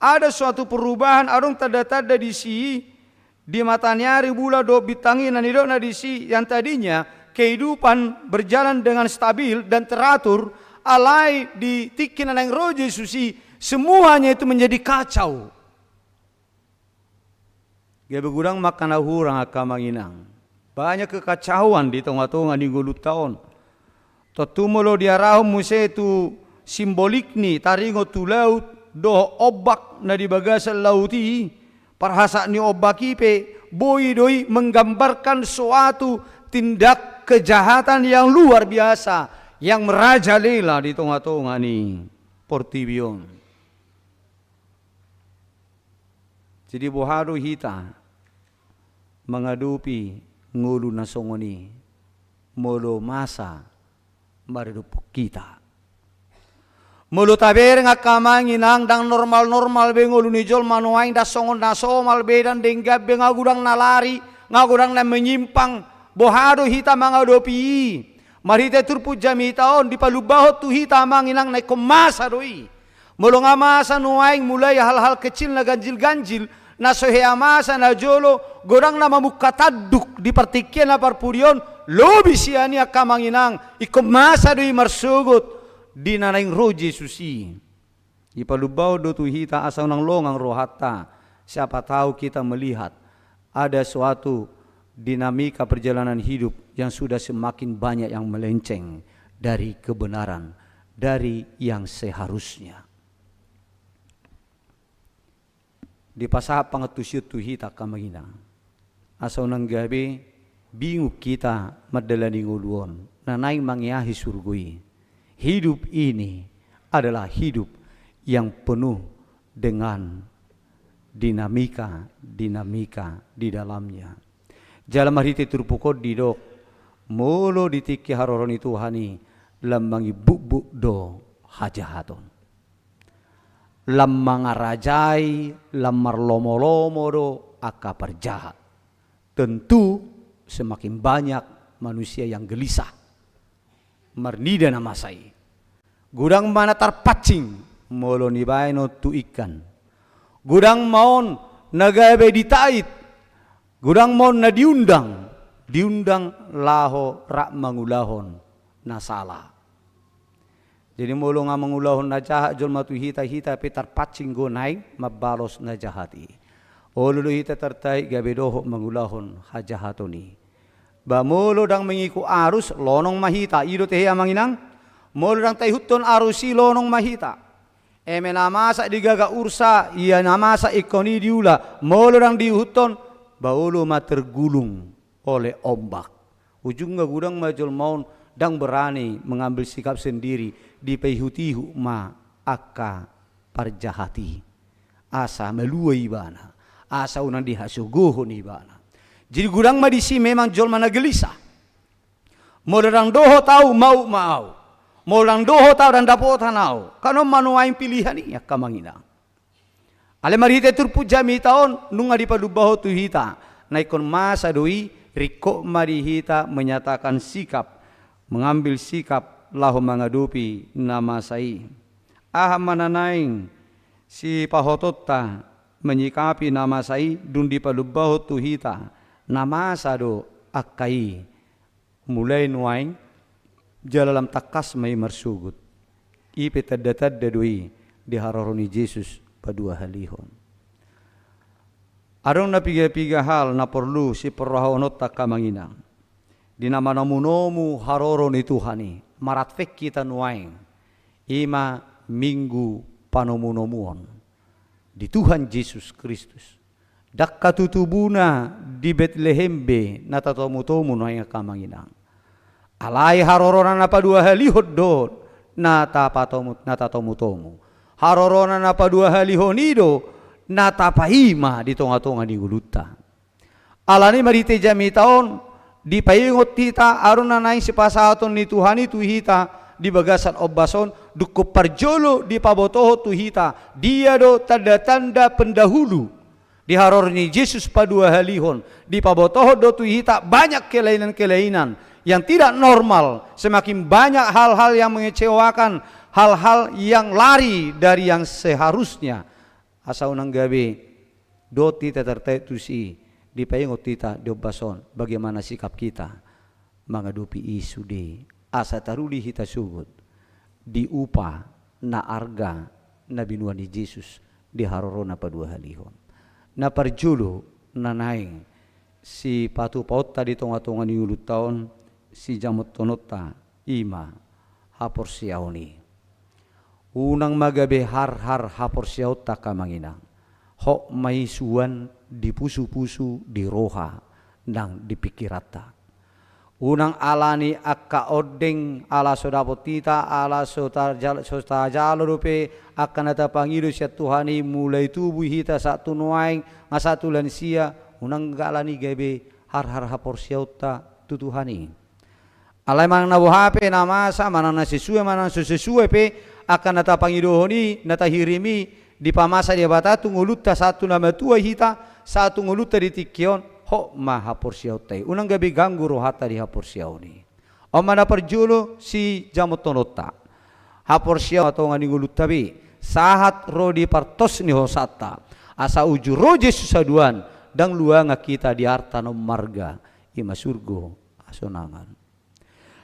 Ada suatu perubahan, adong tada di si di mataniari bula do bitangi nanidok na di si yang tadinya kehidupan berjalan dengan stabil dan teratur, alai di tikinan yang roh Yesusi, semuanya itu menjadi kacau. Gaya begudang makan ahurang akamanginang. Banyak kekacauan di tengah-tengah di gulut tahun. Totumolo diarahum muse itu simbolik ni taringo tu laut do obak na di bagasan lauti. Parhasa ni obak ipe boi doi menggambarkan suatu tindak kejahatan yang luar biasa yang merajalela di tengah-tengah ni Portibion. Jadi bohado hita mengadupi ngulu nasongoni molo masa maridupuk kita. Mulu taber ngakamangin ang dang normal-normal be ngulu ni jol manuain da songon nasomal be dan denggab be ngagudang nalari, ngagudang na menyimpang, bohado hita mangadopi. Marite turpu jami taon di palubahot tu hita manginang naik kemasa doi. Mulu ngamasa nuaing mulai hal-hal kecil na ganjil-ganjil, na sohea masa na jolo, gorang na mamukataduk di partikian na parpurion, lobi siya niya kamanginang, ikumasa doi marsugot, di nanaing roh Yesusi. Ipalubaw do tu hita asaw ng longang rohata. Siapa tahu kita melihat ada suatu dinamika perjalanan hidup yang sudah semakin banyak yang melenceng dari kebenaran, dari yang seharusnya. Di pasah pangetusyut tu hita kamangina. Asaw ng gabi bingung kita madalani nguluon nanaing mangyahi surgui. Hidup ini adalah hidup yang penuh dengan dinamika di dalamnya. Jalan mariti turpukod didok, molo ditiki haroron itu hani, lambangi buk do hajahaton. Lamang rajai, lamar lomo-lomo do akapar jahat. Tentu semakin banyak manusia yang gelisah. Marnida na masai. Gudang mana tarpacing molo ni baino tu ikan. Gudang maon nagabe ditait. Gudang maon na diundang laho rak mangulahon na sala. Jadi molo nga mangulahon na jahat jol matu hita pe tarpacing gonay mabalos na jahati. Olo hita tartai gabe doho mangulahon hajahatoni. Ba molo dang mengiku arus lonong mahita ido tehe amanginang molo dang tayhuton arusi lonong mahita eme namasa digaga ursa iya namasa ikoni diula molo dang dihuton baulo tergulung oleh ombak ujungnya gudang majol maun dang berani mengambil sikap sendiri di pehutihu ma akka parjahati asa meluai bana asa unang dihasuguhon ibana. Jadi gudang madisi memang jol mana gelisah. Molarang doho tahu mau. Molarang doho tahu dan dapat tanau. Kano manuain pilihan ini ya kamangina. Ale marite turpu jami taon nunga di palubaho tu hita. Naikon masa doi riko marihita menyatakan sikap. Mengambil sikap lahu mengadupi nama sai. Mananaing si pahotota menyikapi nama sai dun di palubaho tu hita. Nama sado akai mulai nuaing jalalam takas mai marsugut ipe tadda doi di hararoni Yesus padua halihon Arong na piga-piga hal na perlu si perrohonot ta kamanginang. Di nama namunomu haroro ni Tuhani. Maratfek kita nuaing. Ima minggu panomunomuon. Di Tuhan Yesus Kristus. Dak katutubuna di Betlehembe na tatomutomu nuaing kamanginang. Alai harorona na padua halihod do na tatomutomu. Harorona na padua halihonido na tapahima di tonga-tonga di guluta. Alani marite jami taon di payingot tita aron na naing si pasaton ni Tuhan itu hita di bagasan obason dukup parjolo di pabotoho tu hita dia do tanda-tanda pendahulu di haror ni Yesus padua halihon di pabotoho do tu hita banyak kelainan-kelainan yang tidak normal, semakin banyak hal-hal yang mengecewakan, hal-hal yang lari dari yang seharusnya. Asa unang gabi do tita tertetusi di payengot tita di obason bagaimana sikap kita menghadapi isu di asa taruli hita sugut di upa na arga na binuan di Yesus di harorona padua halihon na parjulu na naing si patu paut tadi tonga-tonga ni ulut taon si jamot tonota ima hapor siaoni unang magabe har hapor siauta kamanginang hok maisuan di pusu-pusu di roha nang di pikirata unang alani akka odeng ala sodapotita ala sotajalo rupe akan ada pangido siya Tuhani mulai tubuh hita satu nuaing ngasatu lansia unang galani gabe har hapor siauta tutuhani alai mang nabuhape namasa manang nasisue manang susesue pe akan nata pangidohoni nata hirimi di pamasa dia bata tunguluta satu nama tua hita satu nguluta di tikion ho maha porsiautai unang gabi ganggu rohata di haporsiauni omana perjulu si jamotonota haporsiau atau ngani nguluta bi sahat rodi partos ni hosata asa uju roje susaduan dang luanga kita di arta no marga ima surgo asonangan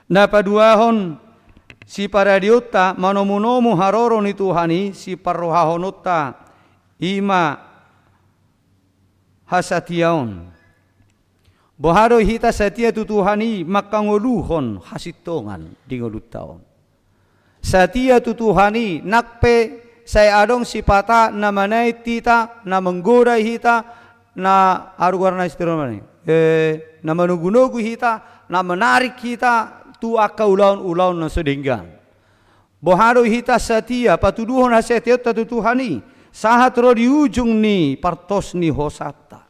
na paduahon si paradiota manomunomu haroro ni Tuhani si parrohahonota ima hasatiaon boharo hita satia tu Tuhani makangoluhon hasitongan di ngolutaon satia tu Tuhani nakpe saya adong si pata na manay tita na menggoda hita na arugarna istiromani na manugunogu hita na menarik kita tu aka ulaun na sedenggan. Boharo hita satia patuduhon hasetia tatu Tuhani sahat ro di ujung ni partos ni hosata.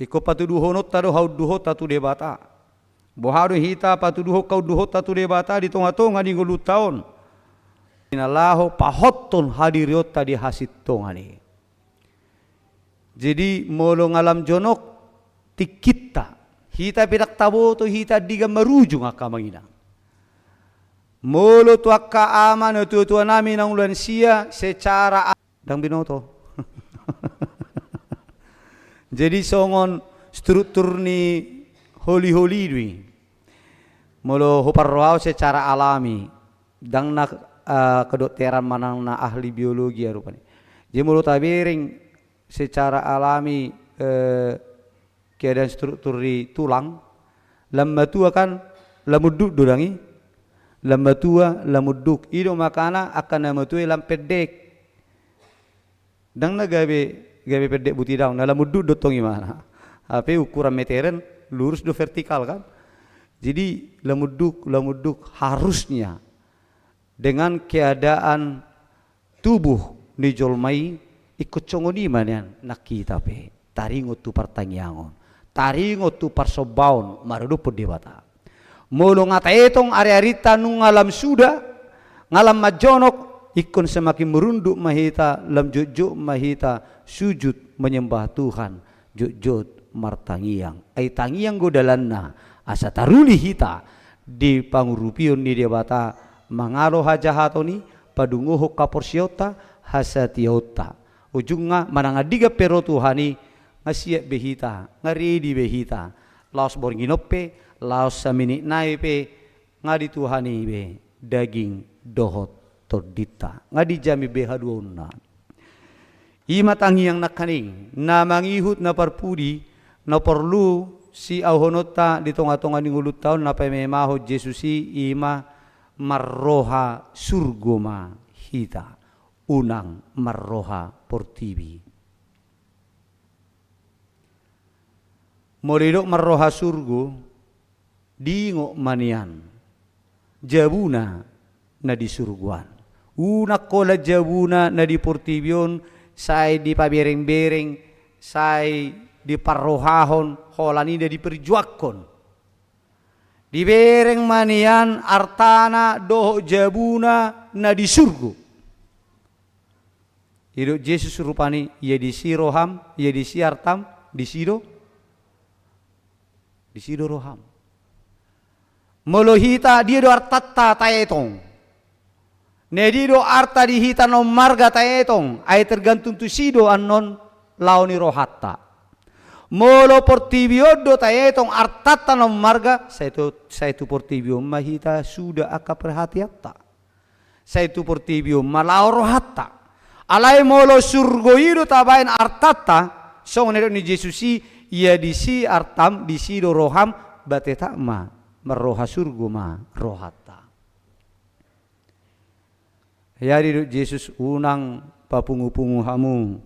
Iko patuduhonot tado hauduhot tatu debata. Boharo hita patuduho kau duhot tatu debata di tonga-tonga di ngulutaon. Inalaho pahoton hadiriot tadi hasit tongani. Jadi molo ngalam jonok tikita hita pidak tabo to hita diga marujung aka manginang. Molo tu akka aman tu namin ang lansia secara dang binoto. Jadi songon struktur ni holi-holi dwi. Molo huparwao secara alami dang na kedokteran manang na ahli biologi rupanya. Jadi molo tabiring secara alami keadaan struktur di tulang lamma tua kan lamuduk dodangi lamma tua lamuduk ido makana akan nama tua lam pedek dang na gabe pedek buti daun na lamuduk dotong gimana tapi ukuran meteren lurus do vertikal kan jadi lamuduk harusnya dengan keadaan tubuh ni jolmai ikut congoni manian nak kita pe taringot tu pertanyaan taringot tu parsobaun marudu perdebata mulu ngataetong ari-arita nung ngalam sudah ngalam majonok ikon semakin merunduk mahita lam jujuk mahita sujud menyembah Tuhan jujut martangiang ai tangiang godalanna asa taruli hita di pangurupion ni debata mangalo hajahatoni padunguho kaporsiota hasatiota ujungnya manangadiga pero Tuhani ngasiak behita ngaridi behita laos bornginope laos samini naipe ngadi Tuhani be daging dohot tordita ngadi jami behaduona Ima tangiang nakaning na mangihut na parpudi na perlu si ahonota di tonga-tonga ni ngulut taon na pememaho Jesusi ima marroha surgoma hita unang marroha portibi. Moridok marroha surgo dingo manian jabuna na di surguan. Unak kola jabuna na di portibion say di pabereng-bereng say di parrohahon holani da di perjuakon. Di bereng manian artana doho jabuna na di surgo. Hidup Yesus rupani ia di si roham, ia di si artam, di sido roham. Molohita dia do artatta taetong. Nedi do arta dihita no marga taetong. Ay tergantung tu sido anon laoni rohatta. Molo portibio do taetong artatta no marga saya tu portibio mahita sudah aka perhatiatta. Saya tu portibio malao rohatta. Alai molo surgo ido tabain artatta song nedo ni Jesusi ia di si artam di si do roham bateta ma meroha surgo ma rohatta. Yari Yesus unang papungu-pungu hamu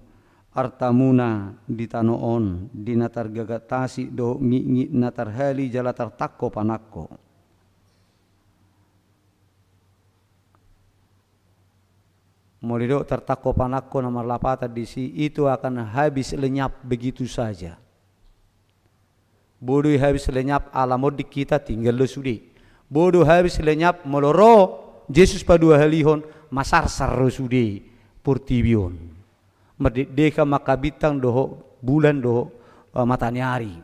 artamuna di tanoon di natar gagatasi do ngi natar hali jalatar takko panakko. Molido tertakko panakko nomor lapata di si itu akan habis lenyap begitu saja. Bodoh habis lenyap alamodik kita tinggal lo sudi. Bodoh habis lenyap moloro Yesus padua halihon masarsar lo sudi portibion. Merdeka makabitang doho bulan doho matanyari.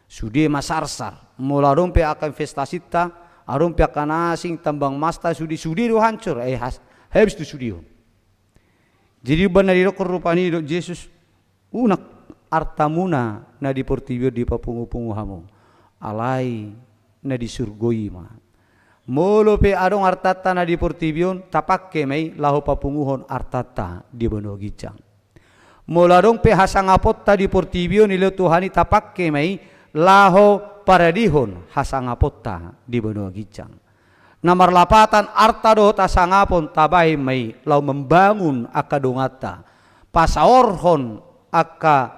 Sudi masarsar. Mula rompe akan investasi ta, rompe akan asing tambang masta sudi do hancur. Habis tu sudi. Jadi benar itu kerupani do Yesus unak artamuna na di portibio di papungu-pungu hamu alai na di surgoi ma molo pe adong artata na di portibio tapakke mai laho papunguhon artata di beno gicang molo adong pe hasangapotta di portibio nilo Tuhani tapakke mai laho paradihon hasangapotta di beno gicang. Nomor lapatan arta do tasangapon tabay may lau membangun akadongata pasaorhon aka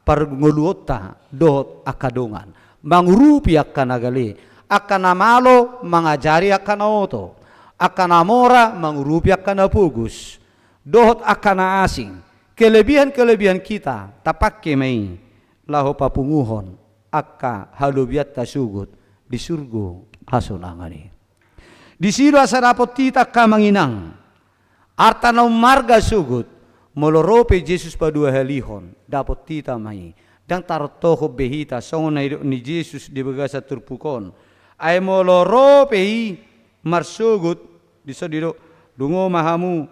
parnguluota dohot akadongan mangurupi akanagali akanamalo mangajari akanaoto akanamora mangurupi akanapugus dohot akana asing kelebihan kita tapakke may laho papunguhon akka halubiat tasugut di surgo hasunangani. Di sido asarapot tita ka manginang arta na marga sugut molorope Jesus padua halihon dapot tita mai dang tarotoho behita songon ni Jesus di bagasa turpukon ay molorope marsugut di sodiro dungo mahamu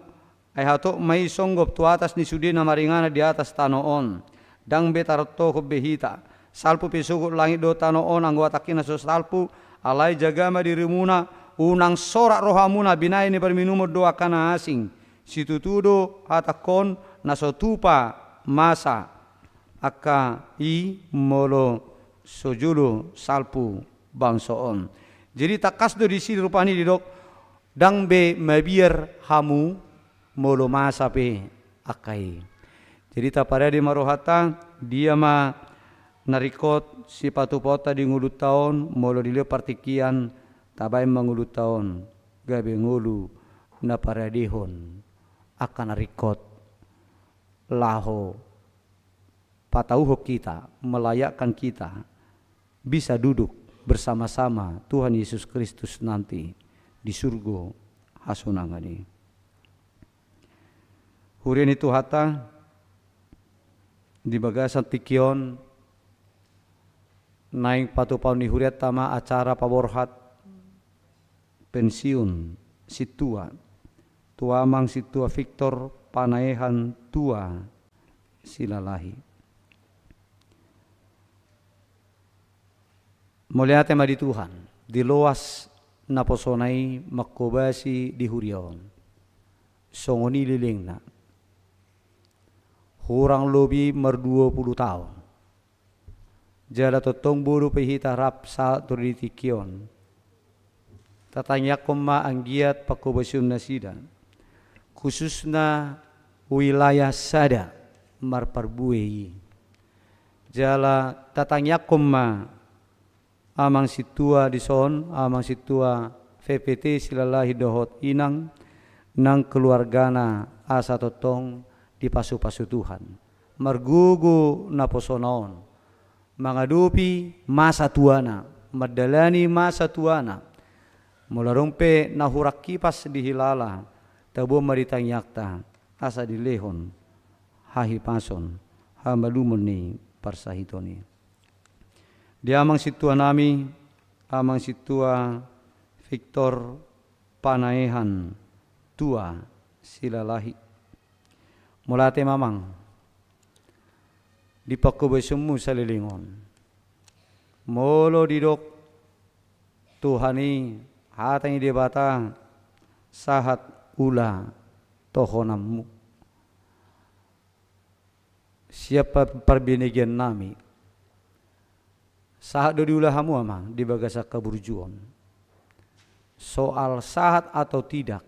ay hato mai songgop tu atas ni sudi na maringana di atas tanoon dang be tarotoho behita salpu pesugut langit do tanoon anggo atakina so salpu alai jagama dirimuna unang sorak rohamuna binai ni perminumo doa kana asing situtudo hatakon nasotupa masa aka i molo sojulu salpu bangsoon. Jadi takasdo di sini rupani didok dang be mabiar hamu molo masa pe akai. Jadi tapada di marohata dia ma narikot si patupota di ngulut tahun molo dilio partikian tabay mangulut taon gabi ngulu na paradihon akan rikot laho patauho kita melayakkan kita bisa duduk bersama-sama Tuhan Yesus Kristus nanti di surga hasunangani. Hurian itu hata di bagasan tikion naing patupaw ni huriat tama acara paborhat pensiun si tua mang si tua Victor panaehan tua silalahi muliate ma di Tuhan di loas naposonai makobasi di hurion songoni lilingna kurang lebih 20 tahun. Jala totong buru pihita rap sa turitikion. Tatanya koma anggiat pakubasyum nasidan. Khususna wilayah sada marparbuei. Jala tatanya koma amang situa dison, amang situa VPT silalahi dohot inang nang keluargana asa totong di pasu-pasu Tuhan. Margugu na posonaon, mangadupi masa tuana, madalani masa tuana, mularumpe na hurak kipas di hilala, tabo maritang yakta, asa di lehon, hahi pason, hamalumon ni parsahitoni. Di amang situa nami, amang situa Victor Panaehan tua silalahi. Mulate mamang di pakubesemu salilingon. Molo didok Tuhani hatang di bata sahat ula tohonammu. Siapa perbinegyan nami sahat do diulahamu amang di bagasa kaburjuon. Soal sahat atau tidak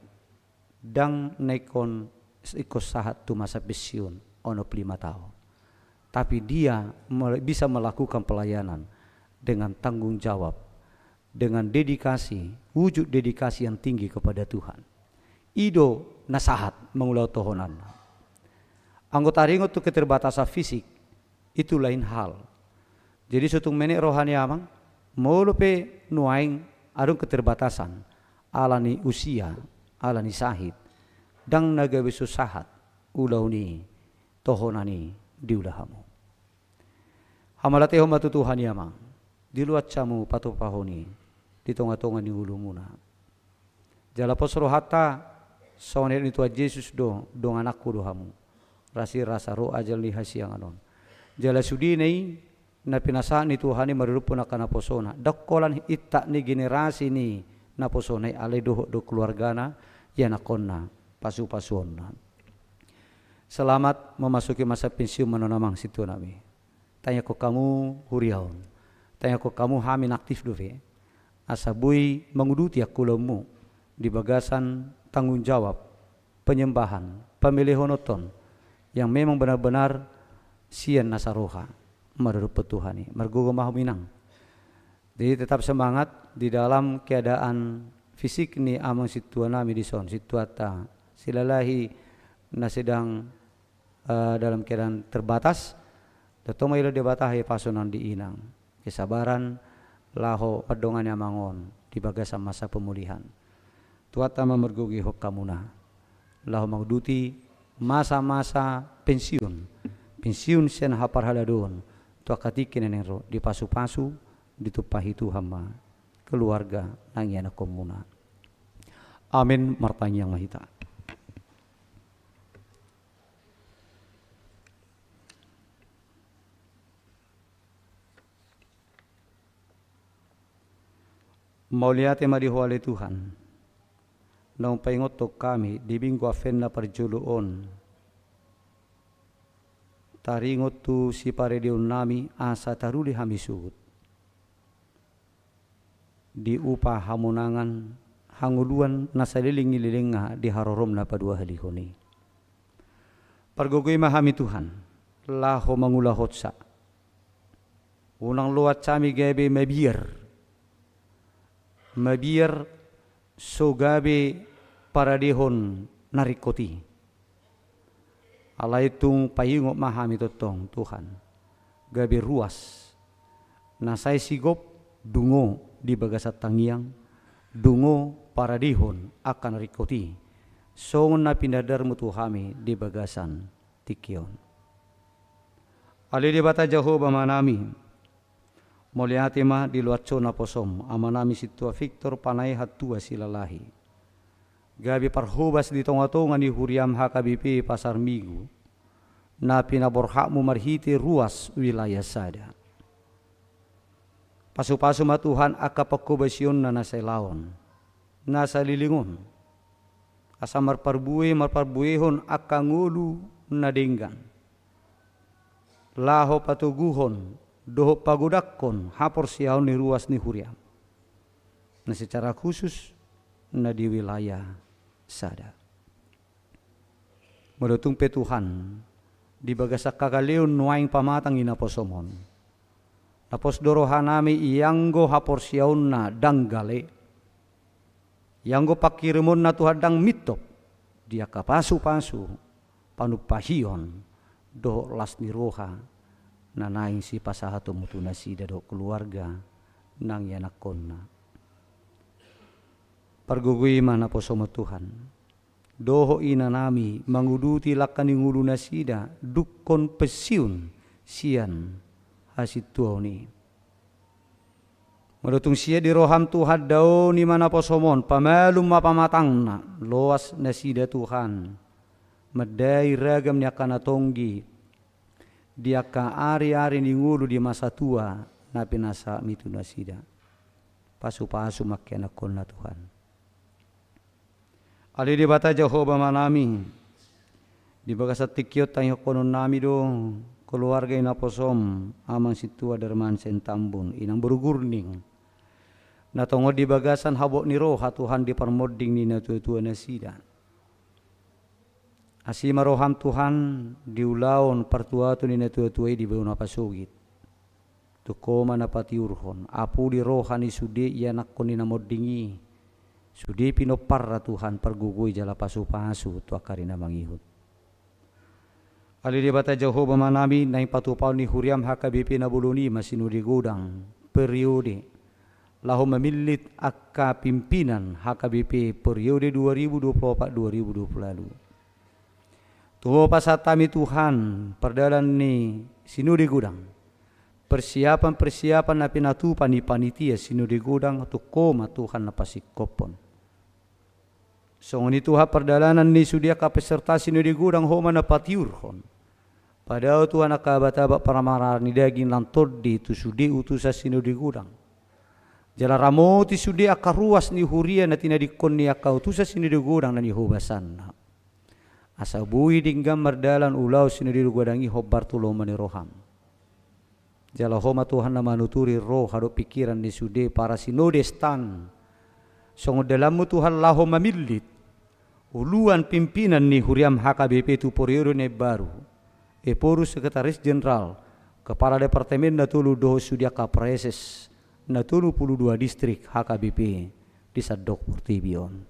dang nekon ikut sahat tu masa pensiun ono 5 tahun. Tapi dia bisa melakukan pelayanan dengan tanggung jawab, dengan dedikasi, wujud dedikasi yang tinggi kepada Tuhan. Ido nasahat mengulau tohonan. Anggota ringot tu keterbatasan fisik itu lain hal. Jadi sutung menek rohani amang mau lupe nuaing adung keterbatasan alani usia, alani sahid, dang nagawe susahat ulau ni tohonani diulahamu. Hamalate homa tu Tuhan yamang diluat camu patupahoni di tonga-tonga ni ulumuna. Jala posro hatta sonet ni Tuhan Yesus do dong anakku dohamu. Rasi rasa roh ajal ni hasiang anon. Jala sudi nei na pinasaan ni Tuhan ni marurupo na kanaposona. Dakkolan itta ni generasi ni naposona alay do keluargana ya nakonna pasu-pasuonna. Selamat memasuki masa pensiun menonamang situ nami. Tanya ko kamu huriaon. Tanya ko kamu hamin aktif dove. Asabui menguduti akulamu di bagasan tanggung jawab penyembahan pemilihonoton yang memang benar-benar sian nasaroha menurut Tuhani margogo mahuminang. Jadi tetap semangat di dalam keadaan fisik ni amang situa nami di son situata silalahi na sedang dalam keadaan terbatas. Datong ilo debatahe pasonan di inang kesabaran laho padongan yang mangon di bagasan masa pemulihan. Tuata memergogi hok kamuna laho magduti masa-masa pensiun sen hapar haladon tua katikin nenero di pasu-pasu ditupahi Tuhan ma keluarga nangiana komuna. Amin martanya yang mahita. Mauliate madihuali Tuhan. Nang paingotok kami di minggu afen na parjuluon. Taringot tu si paredion nami asa taruli hamisut. Di upah hamunangan hanguluan nasaliling-ililing nga di harorom na padua halihoni. Pargogoy mahami Tuhan. Laho mangulahot sa. Unang luat kami gabi mabiar so gabi paradihon narikoti. Alay tung payungok mahami totong Tuhan. Gabi ruas. Nasay sigop dungo di bagasat tangiang. Dungo paradihon akan rikoti. Songon na pinadar mo Tuhami di bagasan tikion. Ali di bata Jehovah manami. Moliati ma di luatso na posom amanami situa Victor Panay hatua silalahi. Gabi parhubas di tonga-tonga ni huriam HKBP Pasar Minggu. Na pinaborhakmu marhiti ruas wilayah sada. Pasu-pasu ma Tuhan akapakubasyon na nasa laon. Nasa lilingon. Asa marparbuihon akangulu na denggan. laho patuguhon doho pagodakon hapor siaon ni ruas ni huriam. Nah secara khusus na di wilayah sada. Medutung pe Tuhan di bagasak kakaliun nuaing pamatang inaposomon. Napos dorohanami iyanggo hapor siaon na danggale. Yanggo pakirimon na Tuhan dang mitop. Dia kapasu-pasu panupahion do las ni roha na naing si pasahato mutu nasida do keluarga nang yanakon na. Pargugui mana posomo Tuhan. Doho ina nami manguduti lakani ngulu nasida dukon pesiun sian hasit tuoni. Madutung sia di roham Tuhan dao ni mana posomon pamalum mapamatangna loas nasida Tuhan. Medai ragam ni akan atonggi dia ka ari-ari ni ngulu di masa tua na pinasa mitu nasida. Pasu-pasu makiana konna Tuhan. Ali di bata Jehovah manami di bagasa tikyot tayo konon nami do keluarga inaposom amang situa derman sentambun inang berugurning natongo di bagasan habok ni roha Tuhan di parmoding ni natua-tua nasida. Asima roham Tuhan diulaon partuatu ni natua-tuai di beuna pasugit. Tukoma na patiurhon apu di roha ni sude ianak kon ni namodingi. Sudi pinoparra Tuhan pergugui jala pasu-pasu tu akarina mangihut. Ali di bata Jehovah manami naing patupau ni huriam HKBP na buluni masinu di gudang periode lahu memilit akka pimpinan HKBP periode 2024-2020. Tuho pasatami Tuhan perdalan ni sinu di gudang. Persiapan-persiapan na pinatupan ni panitia sinu di gudang tu koma Tuhan na pasikopon. So ngoni Tuhan perdalanan ni sudia ka peserta sinu di gudang homa na patiurhon. Padahal Tuhan nakabata para marani daging lantod di tu sudi utusa sinu di gudang. Jala ramoti sudi akaruas ni huria na tinadikon ni aka utusa sinu di gudang na ni hubasan. Asa bui dinggam mardalan ulaw sinu di gudang i hobar tuloma ni roham. Jala homa Tuhan na manuturi roh hado pikiran ni sude para sinodestan. So ngodalamu Tuhan laho mamilit. Uluan pimpinan ni huriam HKBP tu periode ne baru. Porus sekretaris jenderal kepala departemen natulu doho sudia kapreses natulu 22 distrik HKBP di Sadok Portibion.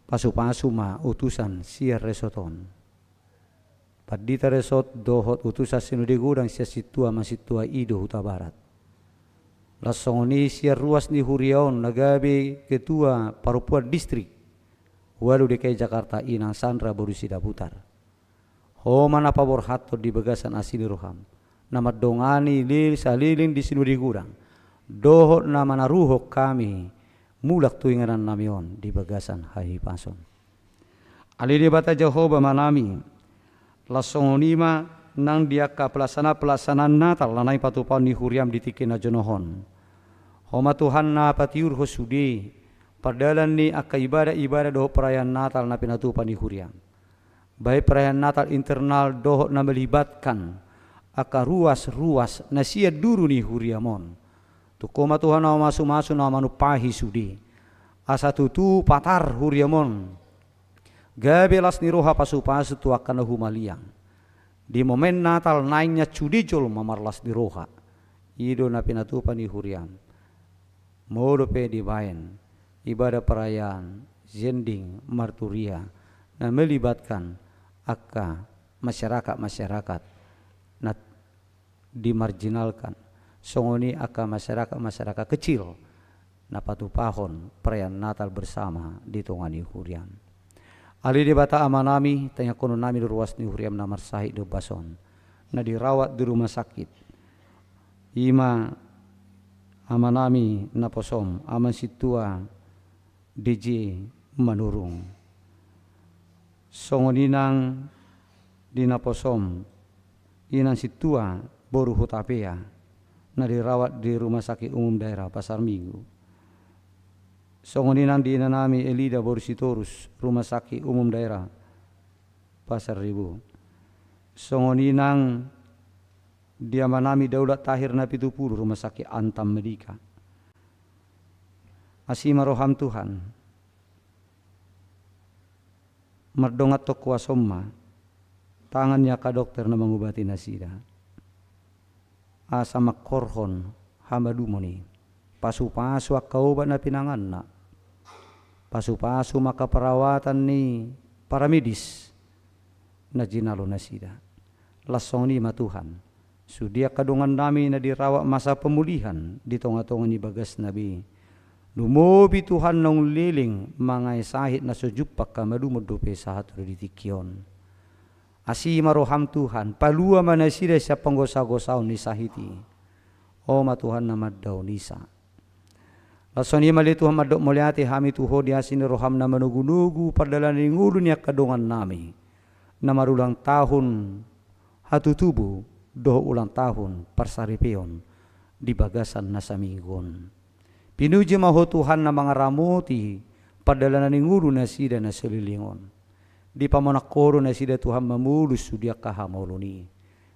Pasu-pasu ma utusan siar resoton. Padita resot dohot utusan sinudi gudang sia situa masitua ido huta barat. Lasongoni siar ruas ni huriaon nagabe ketua parupuan distrik walu DKI Jakarta inang Sandra Borusida Putar. Homa na pabor hatto di bagasan asini roham. Nama dongani lil salilin di sinudi gudang. Dohot nama naruhok kami mulak tuinganan namion di bagasan hai pason. Ali di bata Jehovah manami lasongoni nang dia ka pelasana Natal lanai patupan ni huriam ditikin ajonohon. Homa Tuhan na patiur hosudi perdalan ni aka ibadah doh perayaan Natal na pinatupan ni huriam. Baik perayaan Natal internal doh na melibatkan aka ruas-ruas na sia duru ni huriamon. Tukoma Tuhan na masu-masu na manupahi sudi. Asa tutu patar huriamon. Gabelas ni roha pasu-pasu tu akan humaliang. Di momen Natal naiknya cudijol mamarlas di roha. Ido na pinatupan ni huriam. Modope di bayan. Ibadah perayaan. Zending marturia. Na melibatkan aka masyarakat-masyarakat. Na dimarginalkan. Songoni aka masyarakat-masyarakat kecil. Na patupahon perayaan Natal bersama di tongani huriam. Ali di bata amanami tanya kono nami ruas ni huriam namar sahid do bason na dirawat di rumah sakit. Ima amanami naposom aman situa DJ manurung. Songoninang di naposom inang situa boru hutapea na dirawat di rumah sakit umum daerah Pasar Minggu. Songoninang di inanami Elida Borsitorus rumah sakit umum daerah Pasar Ribu. songoninang dia manami daulat tahir na 70 rumah sakit Antam Medika. Asima roham Tuhan. Merdongat to kuasoma. Tangannya ka dokter na mengobati nasida. Asa makorhon hamba dumoni. Pasu-pasu akaubat na pinangan na. Pasu-pasu maka perawatan ni para medis na jinalo nasida. Lasong ni matuhan. Sudia kadungan nami na dirawat masa pemulihan di tonga-tonga ni bagas nabi. Lumobi Tuhan nong liling mga sahit na sujupak ka madumodope sa hatro di tikyon. Asima roham Tuhan, palua manasida sa panggosa-gosaw ni sahiti. O matuhan na maddaw nisa. Lason ni mali Tuhan madok muliati hami tuho di asin roham na manugunugu padalan ni ngulo niya kadungan nami. Na marulang tahun hatutubo doho ulang tahun parsaripeon di bagasan na saminggon. Pinuji maho Tuhan na mga ramuti padalanan ni nguru na sida na selilingon. Di pamonakoro na sida Tuhan mamulus sudia kahamoluni.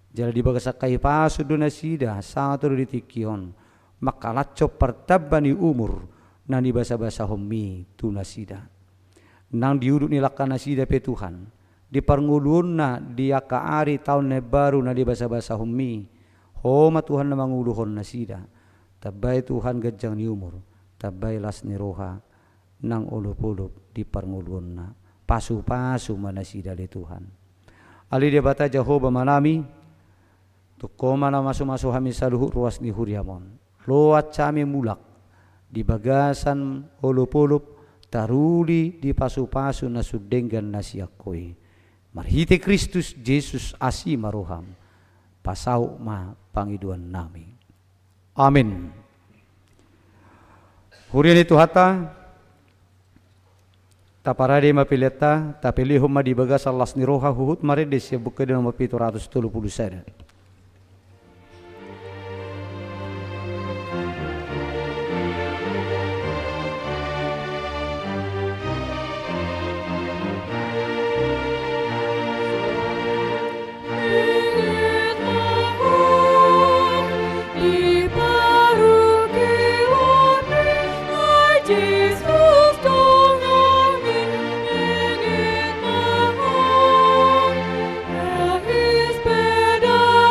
Jala di bagasak kay paso do na sida sangato di tikyon. Makalatso partaba ni umur na ni basa-basa homi tu na sida. Nang diuduk nilaka na sida pe Tuhan. Di parngulun na dia kaari tahun na baru na di basa-basa homi. Homa Tuhan na manguluhon na sida. Tabay Tuhan gajang ni umur, tabay las ni roha, nang ulup-ulup di parngulun na. Pasu-pasu manasida li Tuhan. Ali dia bata Jehovah manami, tukoma na masu-masu hami sa luhut ruas ni huriamon. Loat kami mulak, di bagasan ulup-ulup, taruli di pasu-pasu na sudenggan na siyakoy. Marhiti Kristus Jesus asi maroham, pasau ma pangiduan nami. Amin. Hurian itu hata taparade mapileta tapilihum di bagas alas ni roha huhut marides ya buka di nomor 730 sada. Better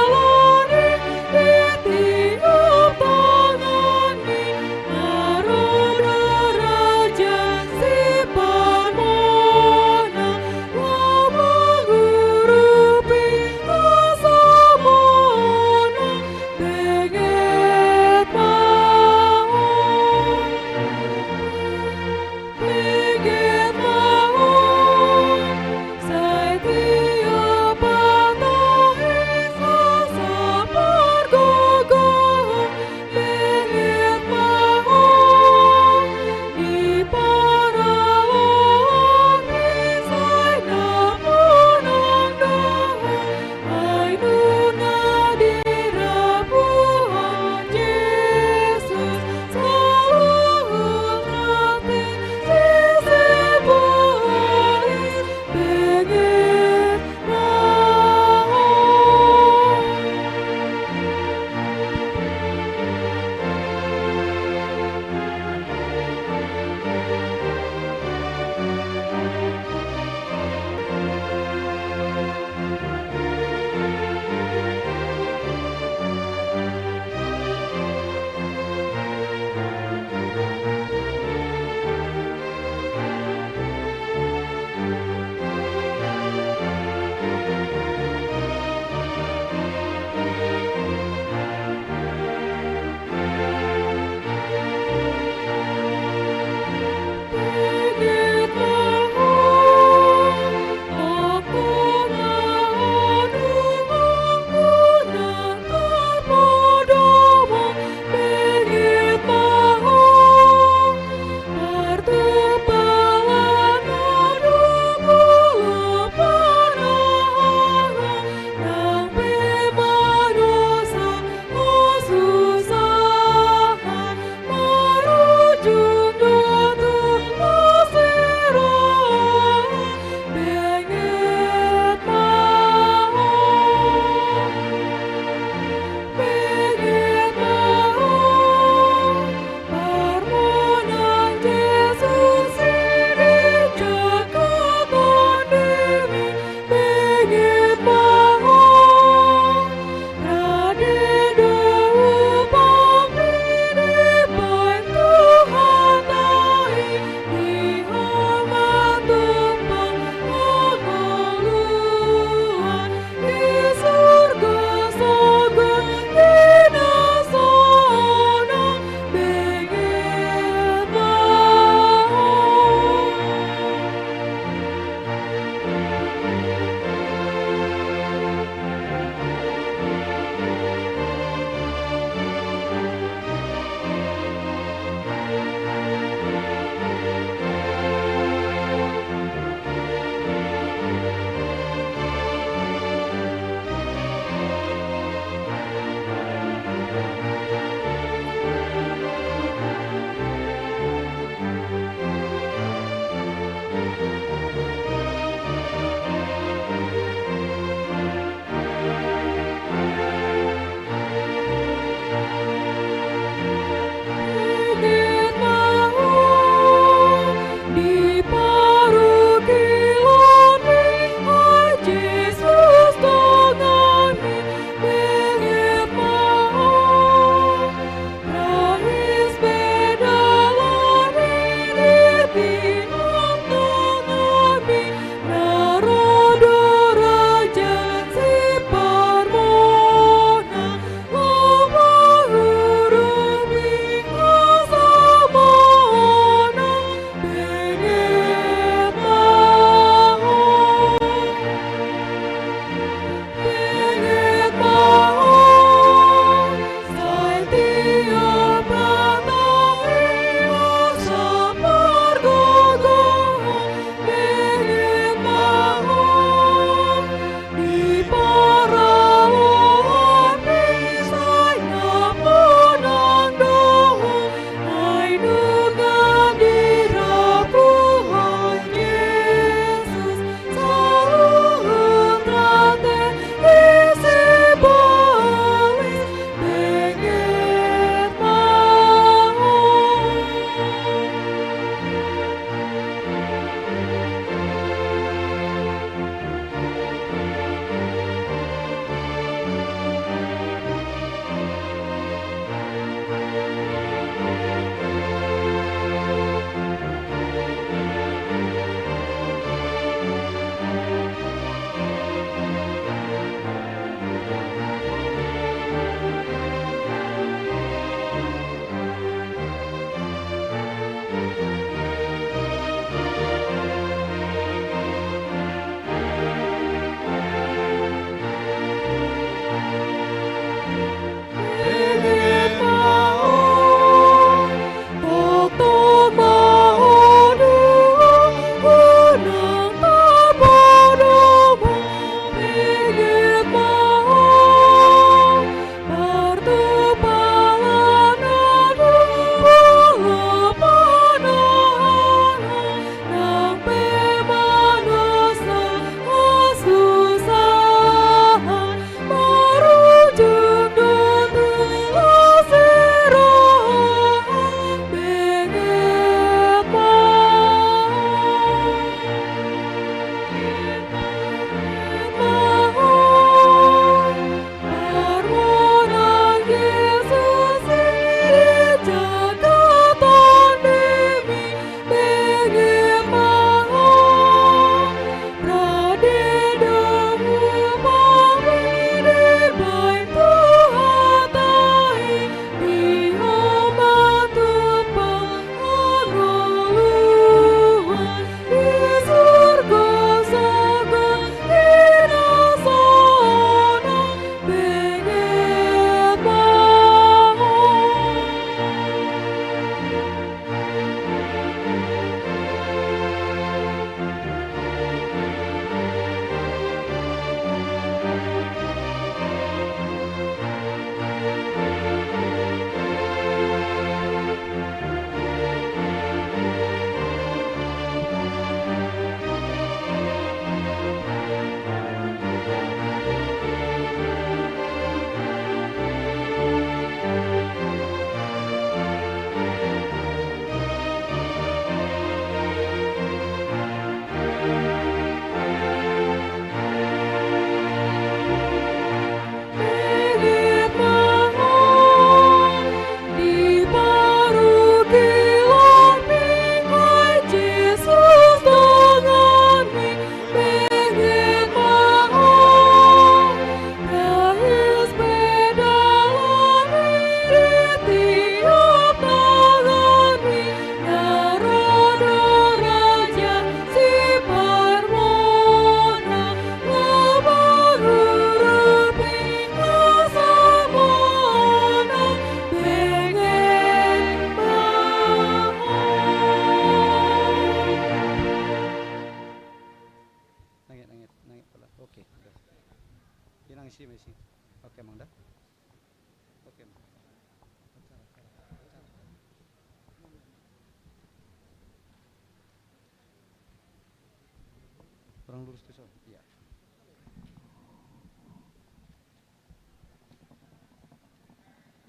lurus tuh, ya.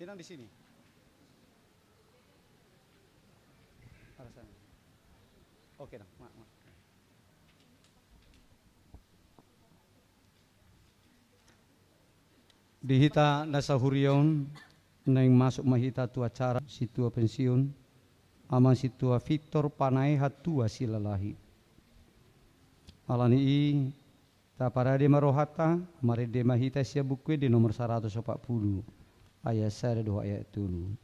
Inang di sini. Arah sana. Oke, Nang. Dihita nasa hurion nang masuk mahita tua acara situa pensiun ama situa Victor Panay hatua silalahi alani i ta parade marohata mare de mahita sia buku di nomor 140 ayat 1 2 ayat 3.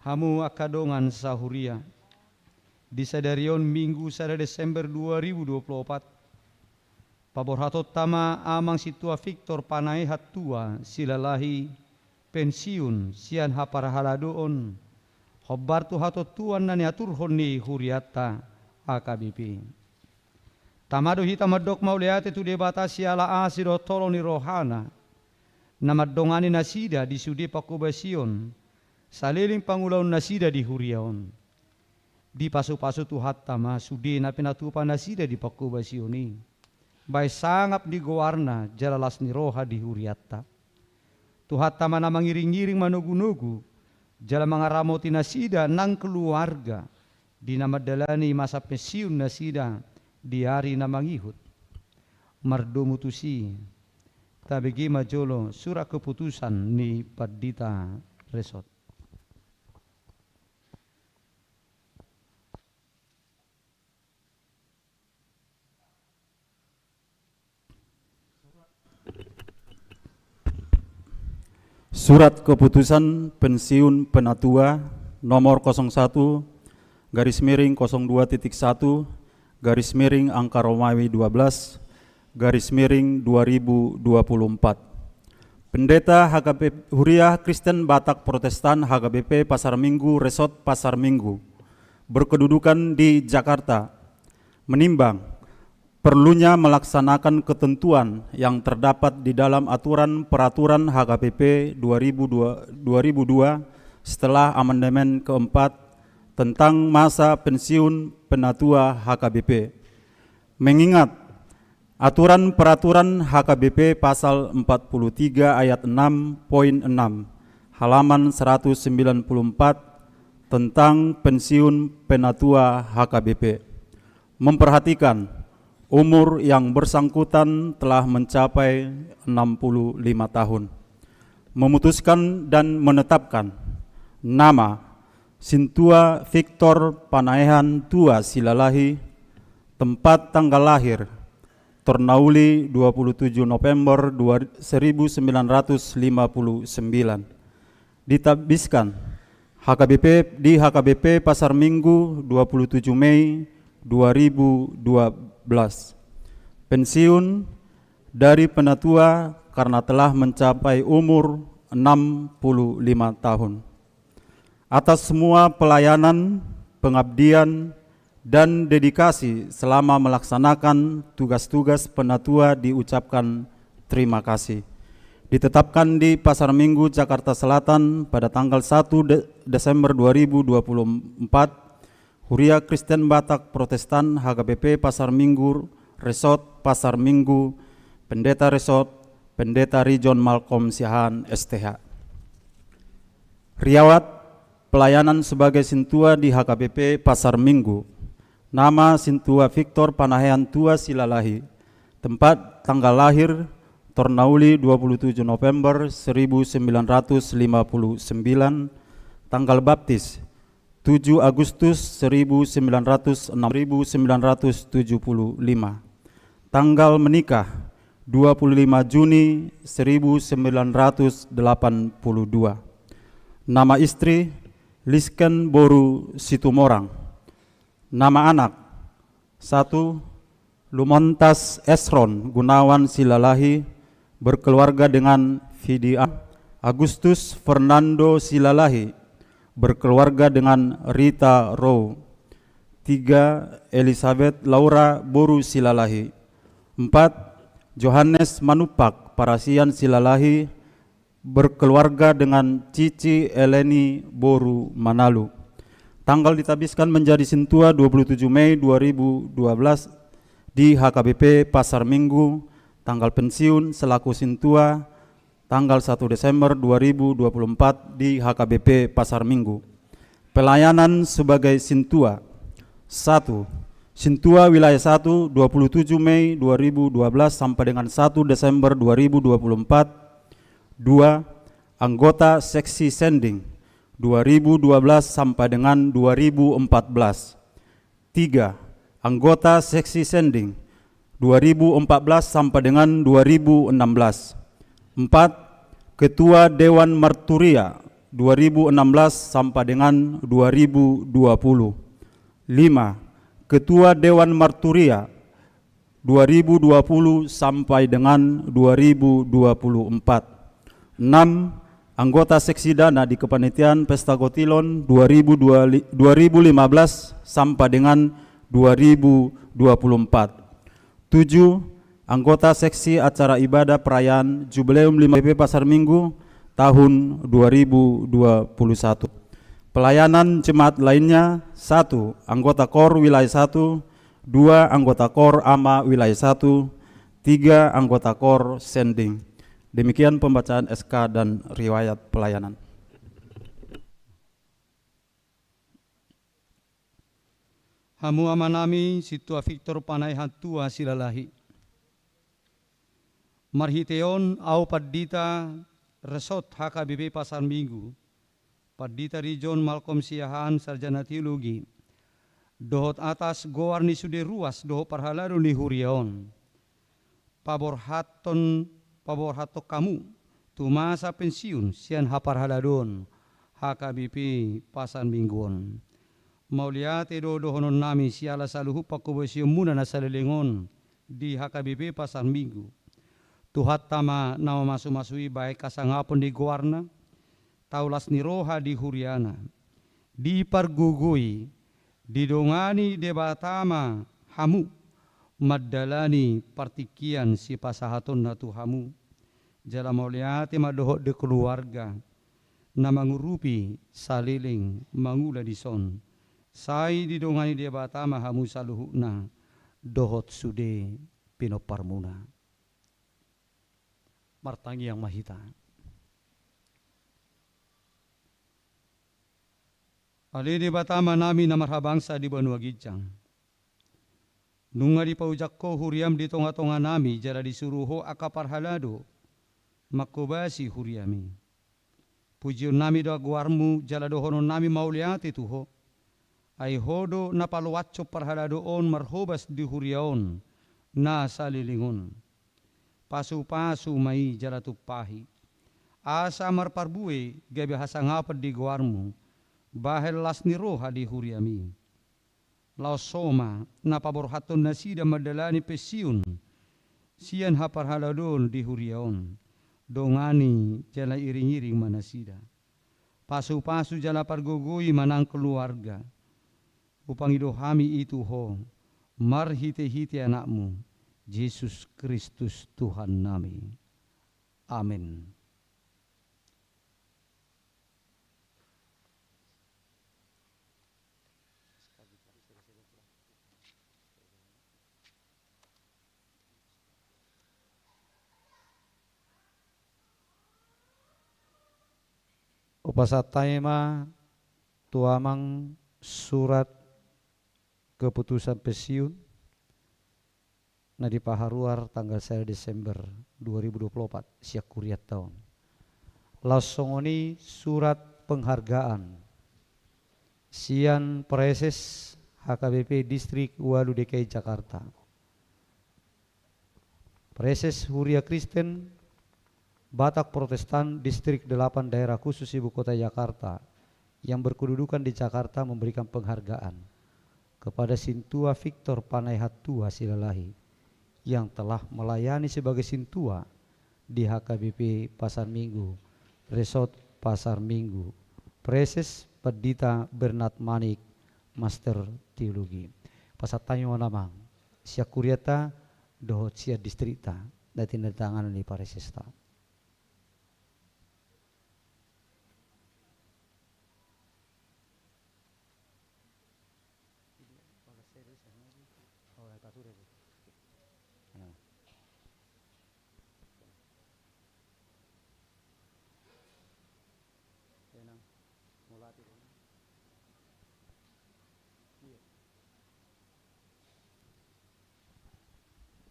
Hamu akadongan sahuria disadarion Minggu sada Desember 2024 paborhato tama amang situa Victor Panay hatua silalahi pensiun sian haparahaladoon hobbartu hato tuan nani atur honni huriata AKBP tamado hita madok mauleate tu debata siala asiro toloni rohana namadongani nasida di sudi pakubasion saliling pangulaon nasida di huriaon di pasu-pasu tu hattama sudi na pinatupa nasida di pakubasioni bay sangap di gowarna jalalas ni roha di huriatta tu hattama na mangiring-ngiring manugu-nugu jala mangaramoti nasida nang keluarga di namadalani masa pensiun nasida di hari na mangihut mardomu tusi tabegi majolo surat keputusan ni Pardita Resort. Surat keputusan pensiun penatua nomor 01/02.1 angka Romawi 12 2024. Pendeta HKBP Huriah Kristen Batak Protestan HKBP Pasar Minggu Resort Pasar Minggu berkedudukan di Jakarta menimbang perlunya melaksanakan ketentuan yang terdapat di dalam aturan peraturan HKBP 2002 setelah amandemen keempat tentang masa pensiun penatua HKBP. Mengingat aturan peraturan HKBP pasal 43 ayat 6.6 halaman 194 tentang pensiun penatua HKBP memperhatikan umur yang bersangkutan telah mencapai 65 tahun. Memutuskan dan menetapkan nama Sintua Victor Panaehan Tua Silalahi, tempat tanggal lahir Tornauli 27 November 1959. Ditabiskan di HKBP Pasar Minggu 27 Mei 2012. Pensiun dari penatua karena telah mencapai umur 65 tahun. Atas semua pelayanan, pengabdian, dan dedikasi selama melaksanakan tugas-tugas penatua diucapkan terima kasih. Ditetapkan di Pasar Minggu, Jakarta Selatan pada tanggal 1 Desember 2024, Huriah Kristen Batak Protestan HKBP Pasar Minggu Resort Pasar Minggu, Pendeta Resort, Pendeta Rijon Malcolm Siahaan STH. Riawat pelayanan sebagai Sintua di HKBP Pasar Minggu. Nama Sintua Victor Panahean Tua Silalahi. Tempat tanggal lahir Tornauli 27 November 1959. Tanggal baptis 7 Agustus 1975. Tanggal menikah 25 Juni 1982. Nama istri Lisken Boru Situmorang. Nama anak 1. Lumontas Esron Gunawan Silalahi, berkeluarga dengan Fidia. Agustus Fernando Silalahi, berkeluarga dengan Rita Rowe. 3. Elizabeth Laura Boru Silalahi. 4. Johannes Manupak Parasian Silalahi, berkeluarga dengan Cici Eleni Boru Manalu. Tanggal ditabiskan menjadi Sintua 27 Mei 2012 di HKBP Pasar Minggu. Tanggal pensiun selaku Sintua tanggal 1 Desember 2024 di HKBP Pasar Minggu. Pelayanan sebagai Sintua. 1. Sintua Wilayah 1 27 Mei 2012 sampai dengan 1 Desember 2024. 2. Anggota Seksi Sending 2012 sampai dengan 2014. 3. Anggota Seksi Sending 2014 sampai dengan 2016. 4. Ketua Dewan Marturia 2016 sampai dengan 2020. 5. Ketua Dewan Marturia 2020 sampai dengan 2024. 6. Anggota Seksi Dana di Kepanitiaan Pesta Kotilon 2015 sampai dengan 2024. 7. Anggota Seksi Acara Ibadah Perayaan Jubileum 5 PP Pasar Minggu tahun 2021. Pelayanan jemaat lainnya. 1. Anggota KOR Wilayah 1. 2. Anggota KOR AMA Wilayah 1. 3. Anggota KOR Sending. Demikian pembacaan SK dan riwayat pelayanan. Hamu amanami Situa Victor Panahean Tua Silalahi. Marhiteon au Padita Resort HKBP Pasar Minggu. Padita Rijon Malcolm Siahaan Sarjana Teologi. Dohot atas goarni sude ruas doho parhalado ni huriaon. Pabor hato kamu tumasa pensiun sian haparhaladon HKBP Pasar Mingguon. Mauliate do dohonon nami siala saluhu pakubosio muna na salilingon di HKBP Pasar Minggu. Tuhat tama nama masu-masui baik kasangapon di goarna, taulas ni roha di huriana, di pargugui, didongani debatama hamu, maddalani partikian si pasahaton na tuhamu. Jala mauliate madohot de keluarga, na mangurupi saliling mangula di son. Sai didongani dia batama hamu saluhuna dohot sude pinoparmuna. Martangi yang mahita. Ali di batama nami na marhabangsa di Banua Gijang. Nunga di paujakko huriam di tonga-tonga nami jala disuruho akaparhalado makobasi huriami. Pujion nami do aguarmu jala dohonon nami mauliati tuho. Ay hodo na paluwatso parhaladoon marhobas di huriaon na salilingon. Pasu-pasu may jalatupahi. Asa marparbue gabi hasangapad di guarmu. Bahel las ni roha di huriami. Laosoma na paborhaton na sida madalani pesiun. Sian haparhaladon di huriaon. Dongani jala iring-iring manasida. Pasu-pasu jala pargugui manang keluarga. Upang idohami itu ho, marhite-hite anakmu, Yesus Kristus Tuhan nami. Amin. Upasatayma tuamang surat keputusan pensiun na dipaharuar tanggal 1 Desember 2024 siak kuriat tahun. Langsungoni surat penghargaan sian Preses HKBP Distrik Walu DKI Jakarta. Preses Huria Kristen Batak Protestan Distrik 8 Daerah Khusus Ibu Kota Jakarta yang berkedudukan di Jakarta memberikan penghargaan kepada Sintua Victor Panaihatua Silalahi yang telah melayani sebagai Sintua di HKBP Pasar Minggu, Resort Pasar Minggu. Preses Pendeta Bernard Manik, Master Teologi. Pasatayo namang siya kuriata dohot siya distrikta dati natangan ni Paresesta.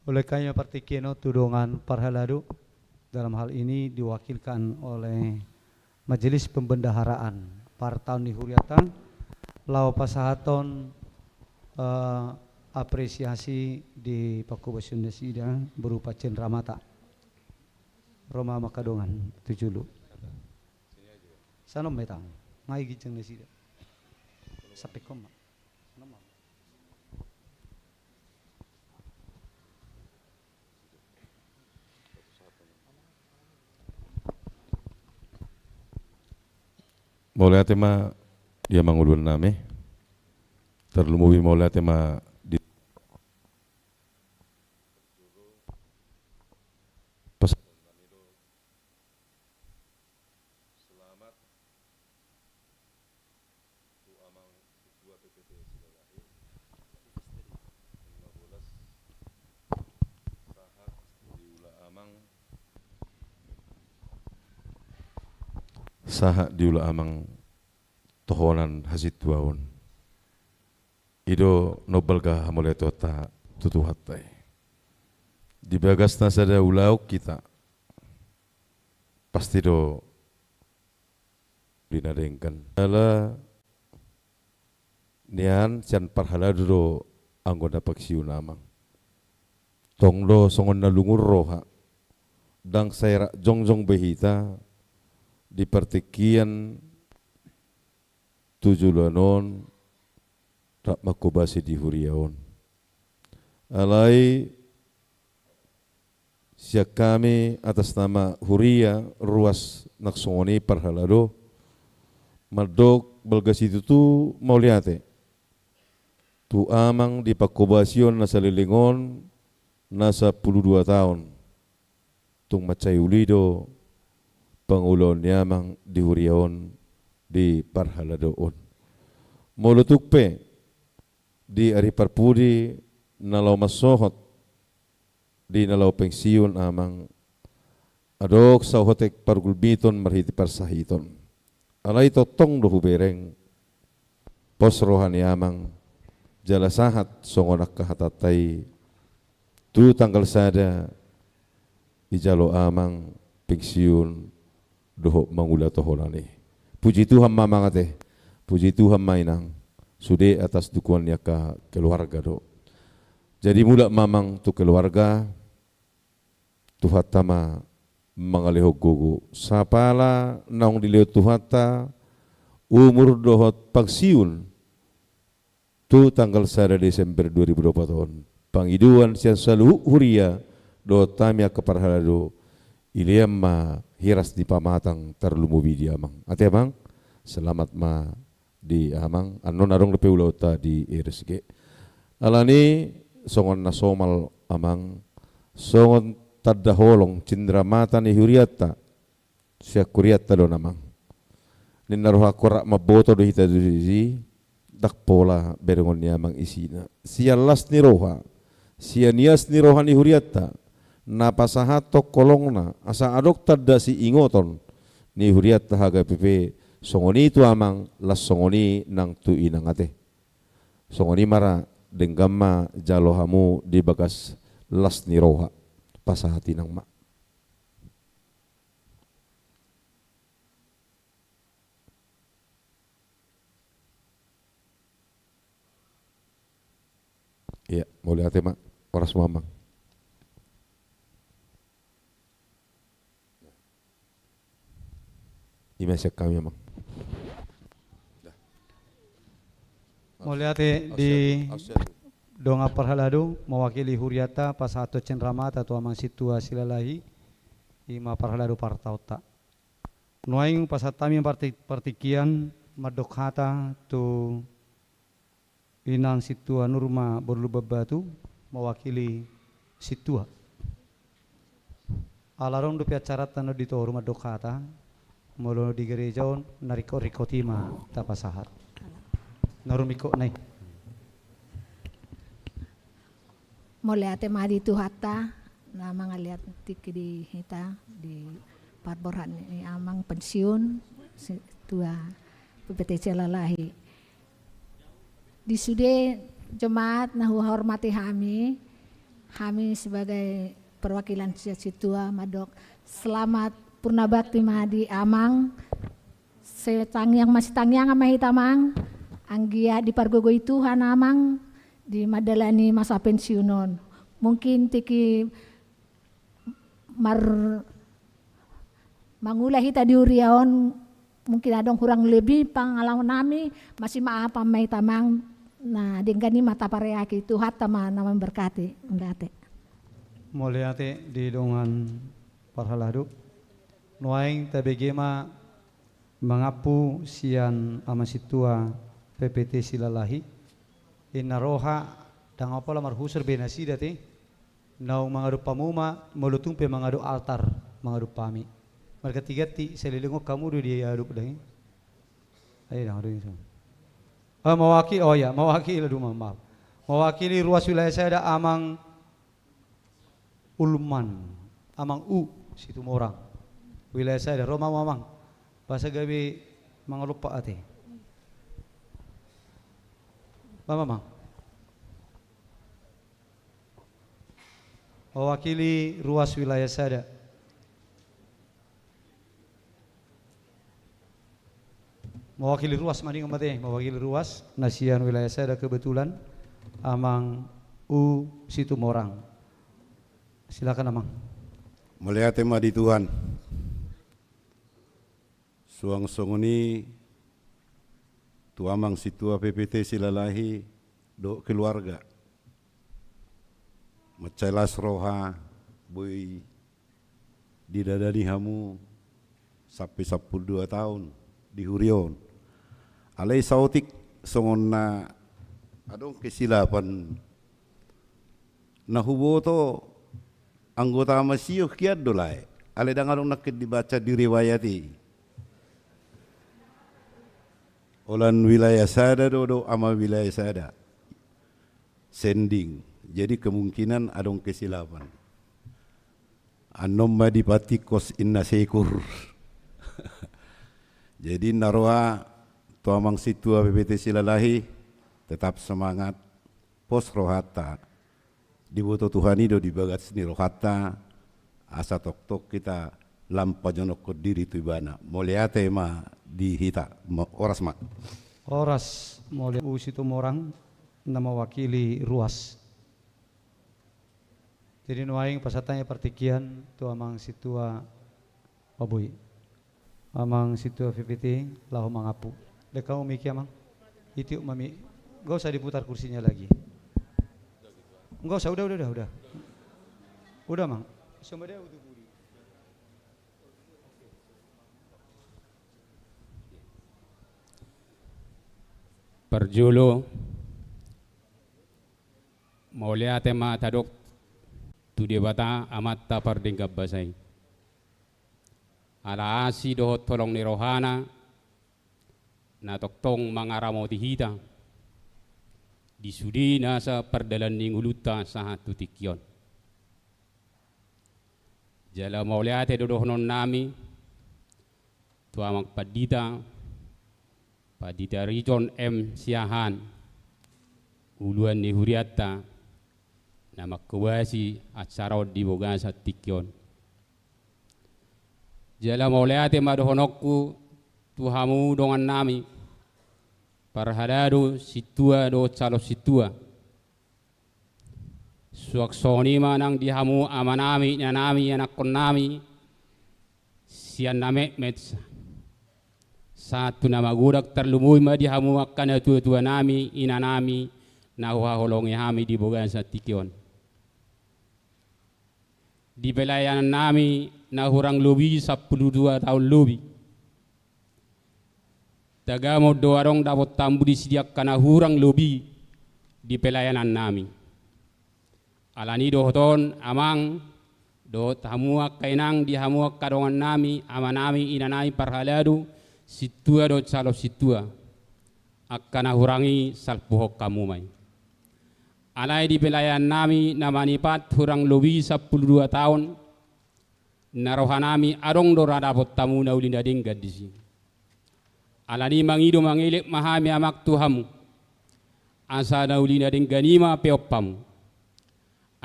Oleh karena partikeno tudongan parhaladu dalam hal ini diwakilkan oleh Majelis Pembendaharaan Partaun di Huriatan lau pasahaton apresiasi di Pakubasunda Sida berupa cenderamata Roma Makadongan tujulu sanom metang ngai gijeng sida sampai koma. Mulai tema dia mangulun name terlumuwi mulai tema di selamat tu amang ketua PPT Silalahi 15 sahat diula amang saha diula amang tohonan hasit tuaun ido nobel ka hamole tota tutuhatai di bagas nasada ulau kita pasti do dinadengkan ala nian can parhala do anggota paksiun amang tongdo songon na lungur roha dang saya jongjong behita di pertikian 7 lanon tak makubasi di huriaon alai siak kami atas nama Huria ruas naksongoni parhalado madok belgas itu tu mau liate tu amang di pakubasion nasa lilingon nasa 12 tahun tung macai ulido pangulon niamang di huriaon di parhaladoon molutukpe di ari parpudi nalau masohot di nalau pensiun amang adok sauhotek pargulbiton marhiti parsahiton alai totong dohu bereng pos rohani amang jala sahat songonak kahatatai tu tanggal sada ijalo amang pensiun doho mangula toholani. Puji Tuhan mamangate, puji Tuhan mainang sude atas dukungannya ke keluarga do. Jadi mula mamang tu keluarga tuhatama mangaleho gogo. Sapala naong dileo tuhata umur dohot pagsiun tu tanggal 1 Desember 2020 tahun. Pangiduan siang selalu huria do tamia keparhalado iliam ma hiras di pamatang terlumubi di amang. Ate amang, selamat ma di amang. Anon arong lepe ulauta di RSG. Alani songon nasomal amang, songon tadaholong cindramata ni huriata, siya kuriata do namang. Ninaroha korak maboto do hita do sisi, dakpola berengon ni amang isina. Siya las ni roha, siya nias ni roha ni huriata, napasahat tok kolongna asa adok tadda si ingoton ni huriat tahaga PP Songoni tu amang las songoni nang tu inang ate. Songoni mara denggama jalohamu di bagas las ni roha pasahati nang ma. Iya, boleh ate mak, oras mamang. Imesek kami mamang. Moliate di donga parhaladu mewakili huriata pasato cenramata tu amang situa silalahi ima parhaladu partauta. Nuaing pasatami partikian madokhata tu inang situa nurma berlu babatu mewakili situa. Alarong dupi acara tano dito rumah dokhata molo di gereja nariko rikotima tapasahat. Narumiko nai. Mulai ate madi tu hatta na mga lihat tiki di hita di parboran ni amang pensiun tua PPT Lalahi. Di sude jemaat na hormati kami sebagai perwakilan situa madok selamat purna bakti madi amang setangyang masih tangyang ama hitamang anggia di pargogoi Tuhan amang di madalani masa pensiunon mungkin tiki mangulah hita di uriaon mungkin adong kurang lebih pangalaman nami masih maapa may tamang na denggani mata pareaki Tuhan tama naman berkati ngate. Moliate di dongan parhaladu nuaing tabegema mengapu sian ama situa PPT Silalahi inaroha dang apa lamar husur benasi dati nau mangadu pamuma molutumpe mangadu altar mangadu pami mereka tiga ti selilingo kamu di aduk dang ayo dang adu itu mewakili aduh maaf mewakili ruas wilayah saya ada amang Ulman amang situ morang wilayah saya ada Roma mamang bahasa gawe mangalupa ate Mamang mewakili ruas wilayah saya mewakili ruas maning mate mewakili ruas nasian wilayah saya kebetulan amang situ morang silakan amang. Mulia tema di Tuhan suang songoni tu amang situa PPT Silalahi do keluarga macelas roha bui didadani hamu sampai 12 tahun di Hurion alai sautik songonna adong kesilapan na hubo to anggota masih kiat dolai alai dangarong nak dibaca di riwayati olan wilayah sada do ama wilayah sada sending jadi kemungkinan adong kesilapan anom madipati kos inna sekur jadi narwa tu amang situa PPT Silalahi tetap semangat pos rohata dibutuh Tuhan itu dibagat seni rohata asa tok kita lampa jonok diri tu ibana moliate ma di hita oras mak Oras mulai situ morang na mewakili ruas. Jadi nuaing pasatanya partikian tu amang situa obui. Amang situa PPT lahu mangapu. Dekau miki amang. Itu mami. Enggak usah diputar kursinya lagi. Enggak usah, udah. Udah mang. Sama dia udah. Perjulo maulia tema tadok tu dia bata amat ta pardingkap basai ala asi dohot tolong ni rohana na toktong mangaramo tihita di sudi nasa perdalan ning uluta sahat tutikyon jala maulia te dodohnon nami tu amak padita Padita John M. Siahan, uluan ni Huriata, nama kewasi acara di Bogasa Tikyon. Jala mauleate madohonokku Tuhamu dongan nami, parhadadu situa do calo situa. Suaksoni manang dihamu amanami nyanami anakon nami, sian name metsa. Satu nama gudak terlumui ma dihamu akan tua-tua nami inanami nahuha holongi hami di bogan sa Tikyon. Di pelayanan nami nahurang lubi 12 tahun lubi. Tagamo doarong dapat tambu disediakan nahurang lubi di pelayanan nami. Alani dohoton amang do tamuak kainang dihamuak kadongan nami amanami inanai parhaladu situa do calo situa akan hurangi salpuhok kamu mai. Alai di pelayan nami namanipat hurang lobi 12 tahun narohanami adong do radapot tamu naulinda dingga di sini. Alani mangido mangilik mahami amak tuhamu asa naulinda dingga nima peopamu.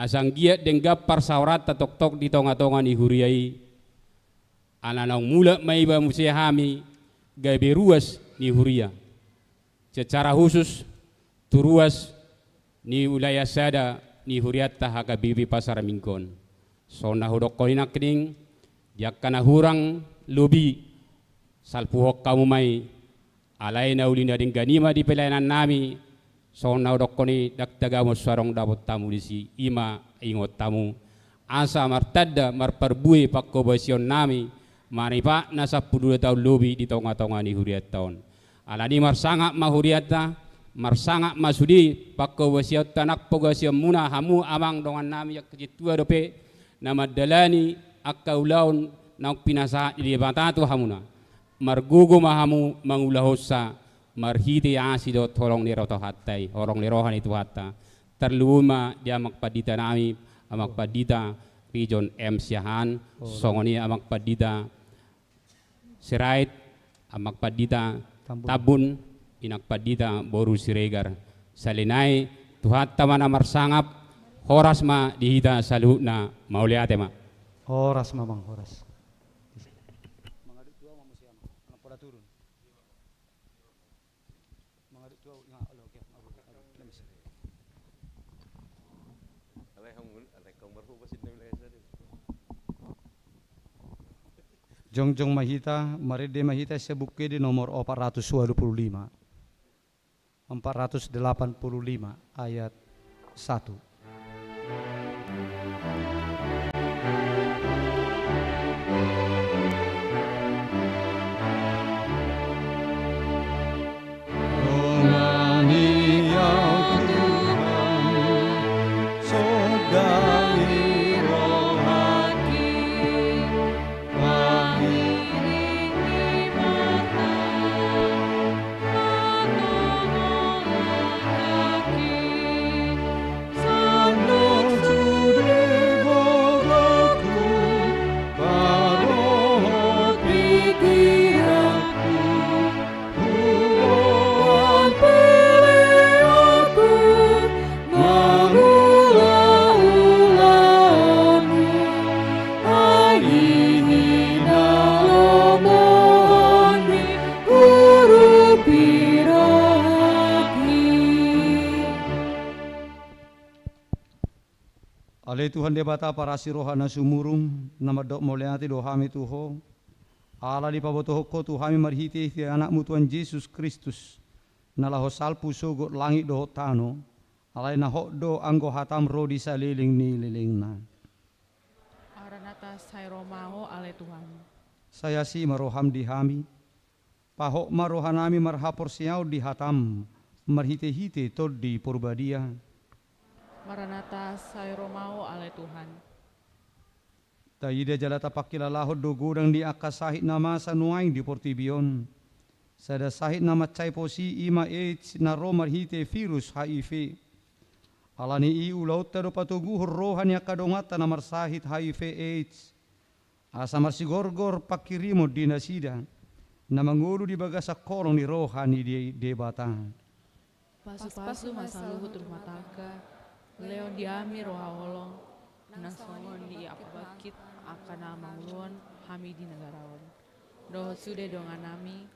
Asang giat denggap parsaurat tok-tok di tonga-tonga ni huriai. Ananong mula may ba musihami gabe ruas ni huria. Secara khusus turuas ni wilayah sada ni huriat tahaka bibi pasar mingkon. So nahudok ko inakning diak kana hurang lubi salpuhok kamu may alay na uli na din ganima di pelayanan nami. So naudok ko ni dagdagamo sarong dapat tamu di si ima ingot tamu asa martada marparbui pakkobasyon nami maripa nasa 10 tahun lubi di tonga-tonga ni huriat tahun alani marsangak mahuriata marsangak masudi pakkobasyon tanak pogasyon muna hamu amang dongan nami yak kejitua dope nama dalani akkaulaun nang pinasa di batatu hamuna margugo mahamu mangulahosa marhiti asidot horong ni roto hatai horong ni rohan itu hatta terluma dia makpadita nami amakpadita John M. Siahan songoni amakpadita Sirait amakpadita Tabun inakpadita Boru Siregar salinai tuhatta mana marsangap horas ma dihita saluna mauliate ma Horas mamang horas. Jongjong Mahita, Maride Mahita sebuke di nomor 425 ayat 1. Ale Tuhan debata para sirohana sumurung nama dok moleati dohami tuho ala di pabotoho ko tuhami marhiti ti anakmu Tuhan Yesus Kristus nalaho salpu sogot langit doho tano alai na do anggo hatam rodi saliling ni lilingna Aranata sairomao ale Tuhan. Saya si maroham dihami pahok marohanami marhapor siau di hatam marhite-hite tod di purbadia Maranata sairomao ale Tuhan. Tayida jalata pakilalaho do gudang di akasahit nama sanuaing di Portibion. Sada sahit nama cai posi ima AIDS na romar hite virus HIV. Alani i ulaut tado patuguhur rohan ya kadongata na marsahit HIV AIDS. Asa marsigorgor pakirimo dinasida. na mangulu di bagasa kolong ni rohani di debata. Pasu-pasu masa luhut rumah tangga, leon diami roha olong, nasongon di apabakit akan amangluan hami di negaraon. Dohot sude dongan nami,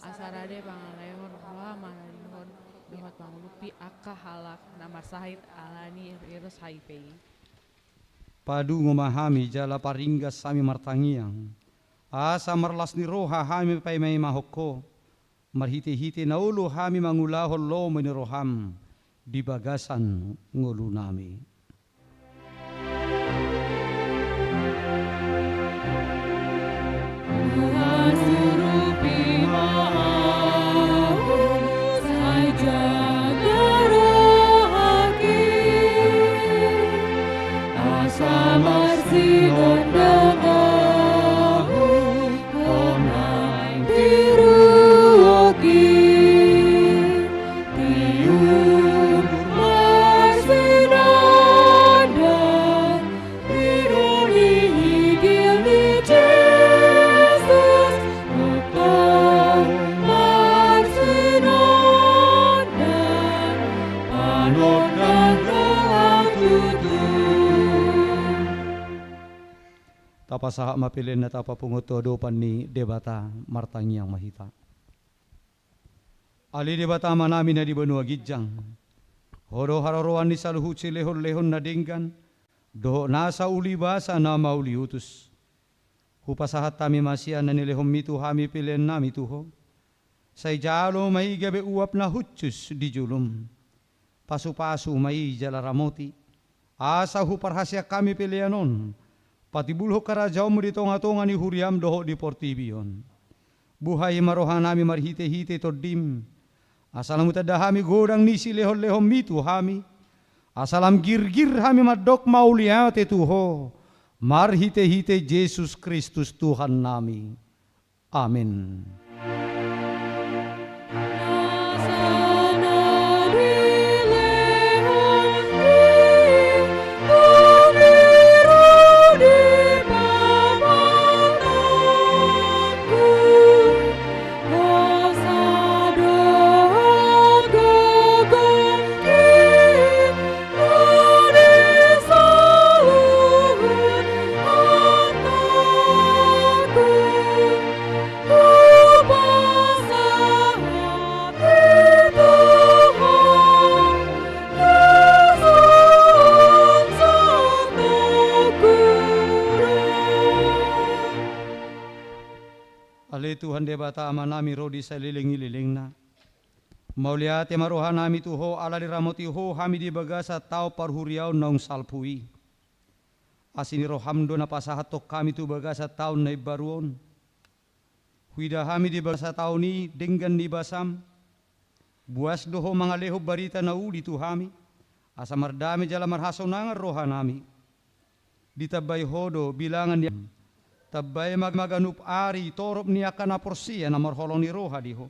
asarade pangalehon roha manalihon, dohot panglupi akka halak namar sahid alani virus HIV. Padu ngomahami jala paringgas sami martangiang, asa marlas ni roha hami pay may mahoko, marhiti-hiti na ulo hami mangulahol lo maniroham di bagasan ngulu nami. Tapasaha mapilin na tapapungotodo pan ni debata martangiang mahita. Ali debata manami na di banua gidjang. Hodo hararoan ni saluhut si lehon-lehon na dinggan. Doho nasa uli basa na mauli utus. Hupasahat tami masya na nilehom mitu hami pilin nami tuho. Say jalo may gabi uap na hutsus di julum. Pasu-pasu may jalaramoti. Asa huparhasya kami pilianon. Pati bulho karajaw mo di tonga-tonga ni huriam doho di portibion. Buhay marohan nami marhite-hite todim. Asalam utadahami godang nisi lehon-lehon mitu hami. Asalam gir-gir hami madok mauliate tuho. Marhite-hite Yesus Kristus Tuhan nami. Amin. Tuhan debata ama nami rodi sa liling-liling na. Mauliate maroha nami tuho ala di ramoti ho hami di bagasa tao parhuriaw naong salpui. Asini rohamdo na pasahatok kami tu bagasa tao na ibaruon. Huida hami di bagasa tao ni denggan ni basam. Buas doho mga leho barita na uli tu hami. Asa mardami jala marhaso nangar roha nami. Ditabay hodo bilangan niya. Tabay maganup ari torop niya ka na porsiya na marholong ni roha diho.